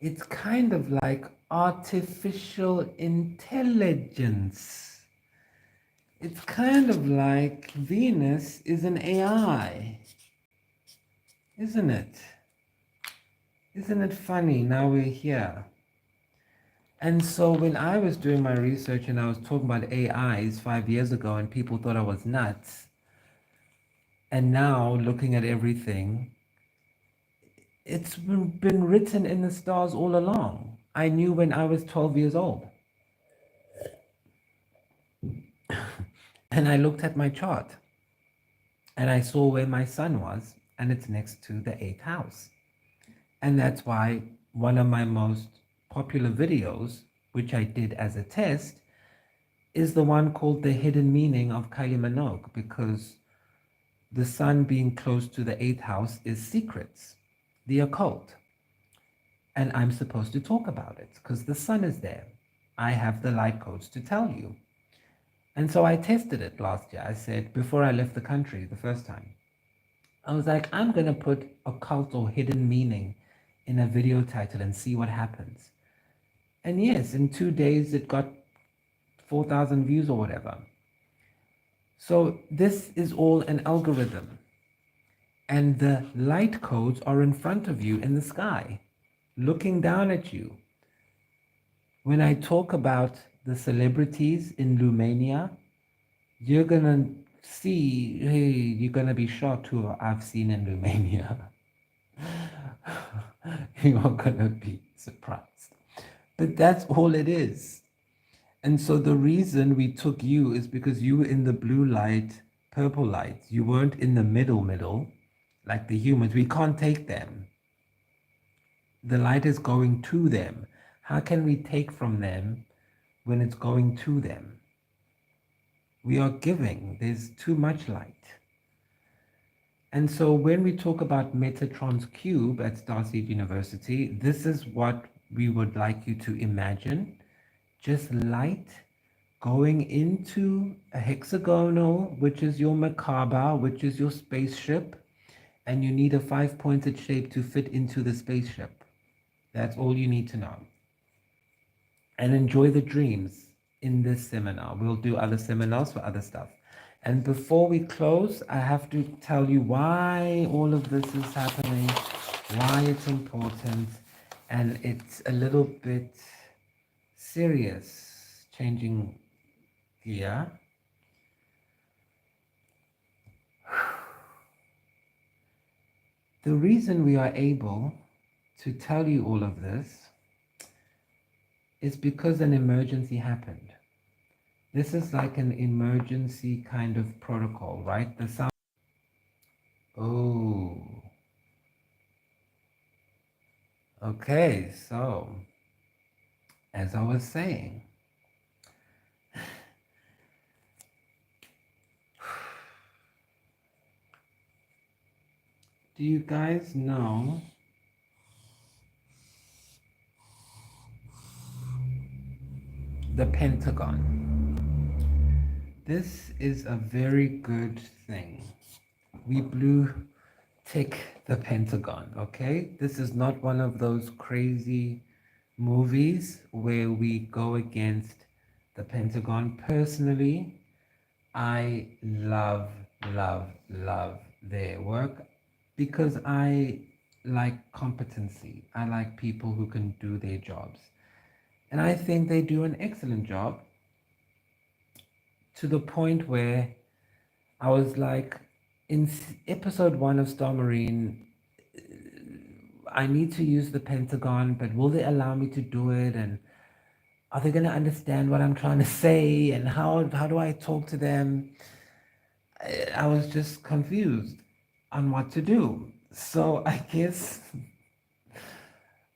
It's kind of like artificial intelligence. It's kind of like Venus is an AI, isn't it? Isn't it funny? Now we're here. And so when I was doing my research and I was talking about AIs 5 years ago and people thought I was nuts, and now looking at everything, it's been written in the stars all along. I knew when I was 12 years old. And I looked at my chart and I saw where my sun was, and it's next to the 8th house. And that's why one of my most popular videos, which I did as a test, is the one called The Hidden Meaning of Kylie Minogue, because the sun being close to the 8th house is secrets, the occult. And I'm supposed to talk about it because the sun is there. I have the light codes to tell you. And so I tested it last year. I said, before I left the country the first time, I was like, I'm going to put occult or hidden meaning in a video title and see what happens. And yes, in 2 days, it got 4,000 views or whatever. So this is all an algorithm. And the light codes are in front of you in the sky, looking down at you. When I talk about the celebrities in Lumania, you're going to see, hey, you're going to be shocked who I've seen in Lumania. You're going to be surprised. But that's all it is. And so the reason we took you is because you were in the blue light, purple light. You weren't in the middle, like the humans. We can't take them. The light is going to them. How can we take from them when it's going to them? We are giving. There's too much light. And so when we talk about Metatron's cube at Starseed University, this is what we would like you to imagine. Just light going into a hexagonal, which is your Merkaba, which is your spaceship, and you need a 5-pointed shape to fit into the spaceship. That's all you need to know. And enjoy the dreams in this seminar. We'll do other seminars for other stuff. And before we close, I have to tell you why all of this is happening, why it's important, and it's a little bit serious, changing gear. The reason we are able to tell you all of this is because an emergency happened. This is like an emergency kind of protocol, right? The sound. Oh. Okay, so as I was saying, do you guys know the Pentagon? This is a very good thing. We blue tick the Pentagon, okay? This is not one of those crazy movies where we go against the Pentagon. Personally, I love their work because I like competency. I like people who can do their jobs. And I think they do an excellent job, to the point where I was like, in episode 1 of Star Marine, I need to use the Pentagon, but will they allow me to do it? And are they going to understand what I'm trying to say? And how do I talk to them? I was just confused on what to do. So I guess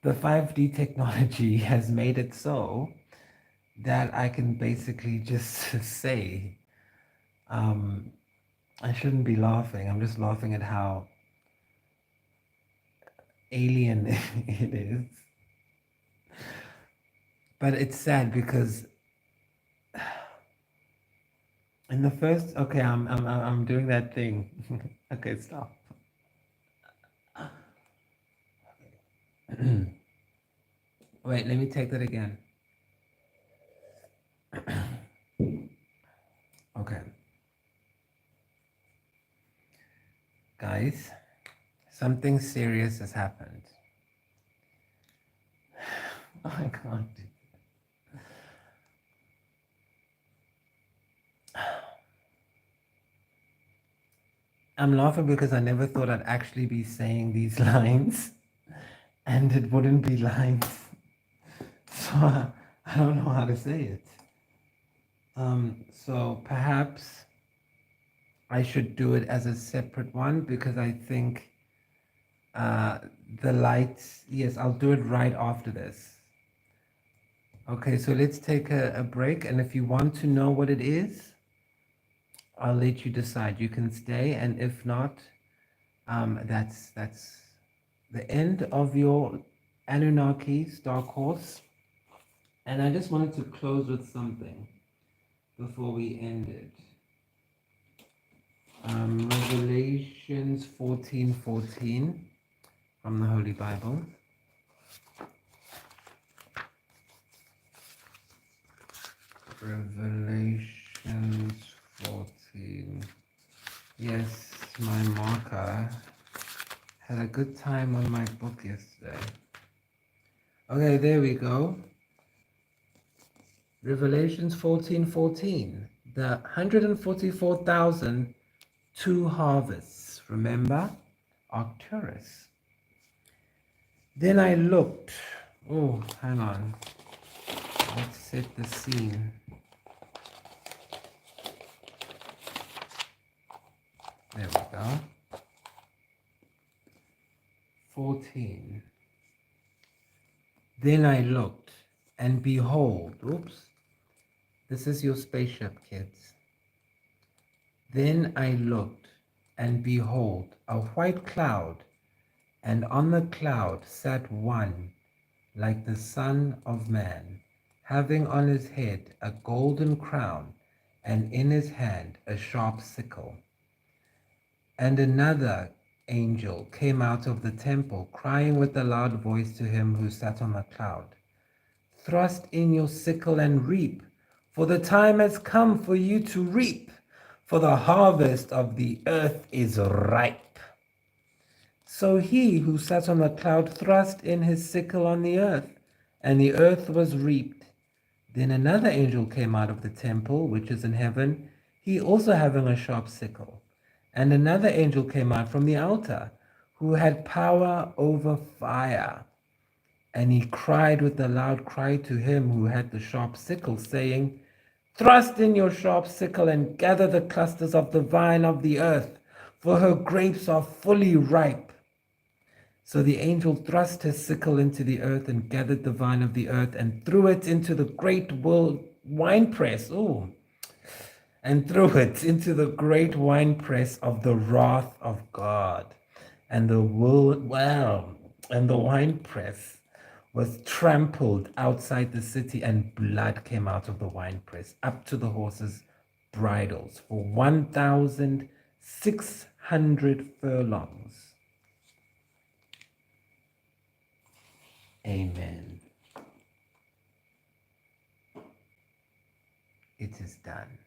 the 5D technology has made it so that I can basically just say. I shouldn't be laughing. I'm just laughing at how alien it is. But it's sad because in the first, okay, I'm doing that thing. Okay, stop. Wait, let me take that again. Okay, guys, something serious has happened. Oh, I can't. I'm laughing because I never thought I'd actually be saying these lines, and it wouldn't be lines. So I don't know how to say it. So perhaps I should do it as a separate one because I think uh, the lights, yes, I'll do it right after this. Okay, so let's take a break, and if you want to know what it is, I'll let you decide. You can stay, and if not, that's the end of your Annunaki Star Course. And I just wanted to close with something before we end it. Revelations 14:14 from the Holy Bible. Revelations 14. Yes, my marker had a good time on my book yesterday. Okay, there we go. Revelations 14:14. The 144,000 two harvests, remember? Arcturus. Then I looked. Oh, hang on. Let's set the scene. There we go. 14. Then I looked, and behold, oops, this is your spaceship, kids. Then I looked, and behold, a white cloud, and on the cloud sat one like the Son of Man, having on his head a golden crown, and in his hand a sharp sickle. And another angel came out of the temple, crying with a loud voice to him who sat on the cloud, "Thrust in your sickle and reap, for the time has come for you to reap, for the harvest of the earth is ripe." So he who sat on the cloud thrust in his sickle on the earth, and the earth was reaped. Then another angel came out of the temple, which is in heaven, he also having a sharp sickle. And another angel came out from the altar, who had power over fire. And he cried with a loud cry to him who had the sharp sickle, saying, "Thrust in your sharp sickle and gather the clusters of the vine of the earth, for her grapes are fully ripe." So the angel thrust his sickle into the earth and gathered the vine of the earth and threw it into the great winepress. Ooh. And threw it into the great winepress of the wrath of God. And the winepress was trampled outside the city, and blood came out of the winepress up to the horses' bridles for 1,600 furlongs. Amen. It is done.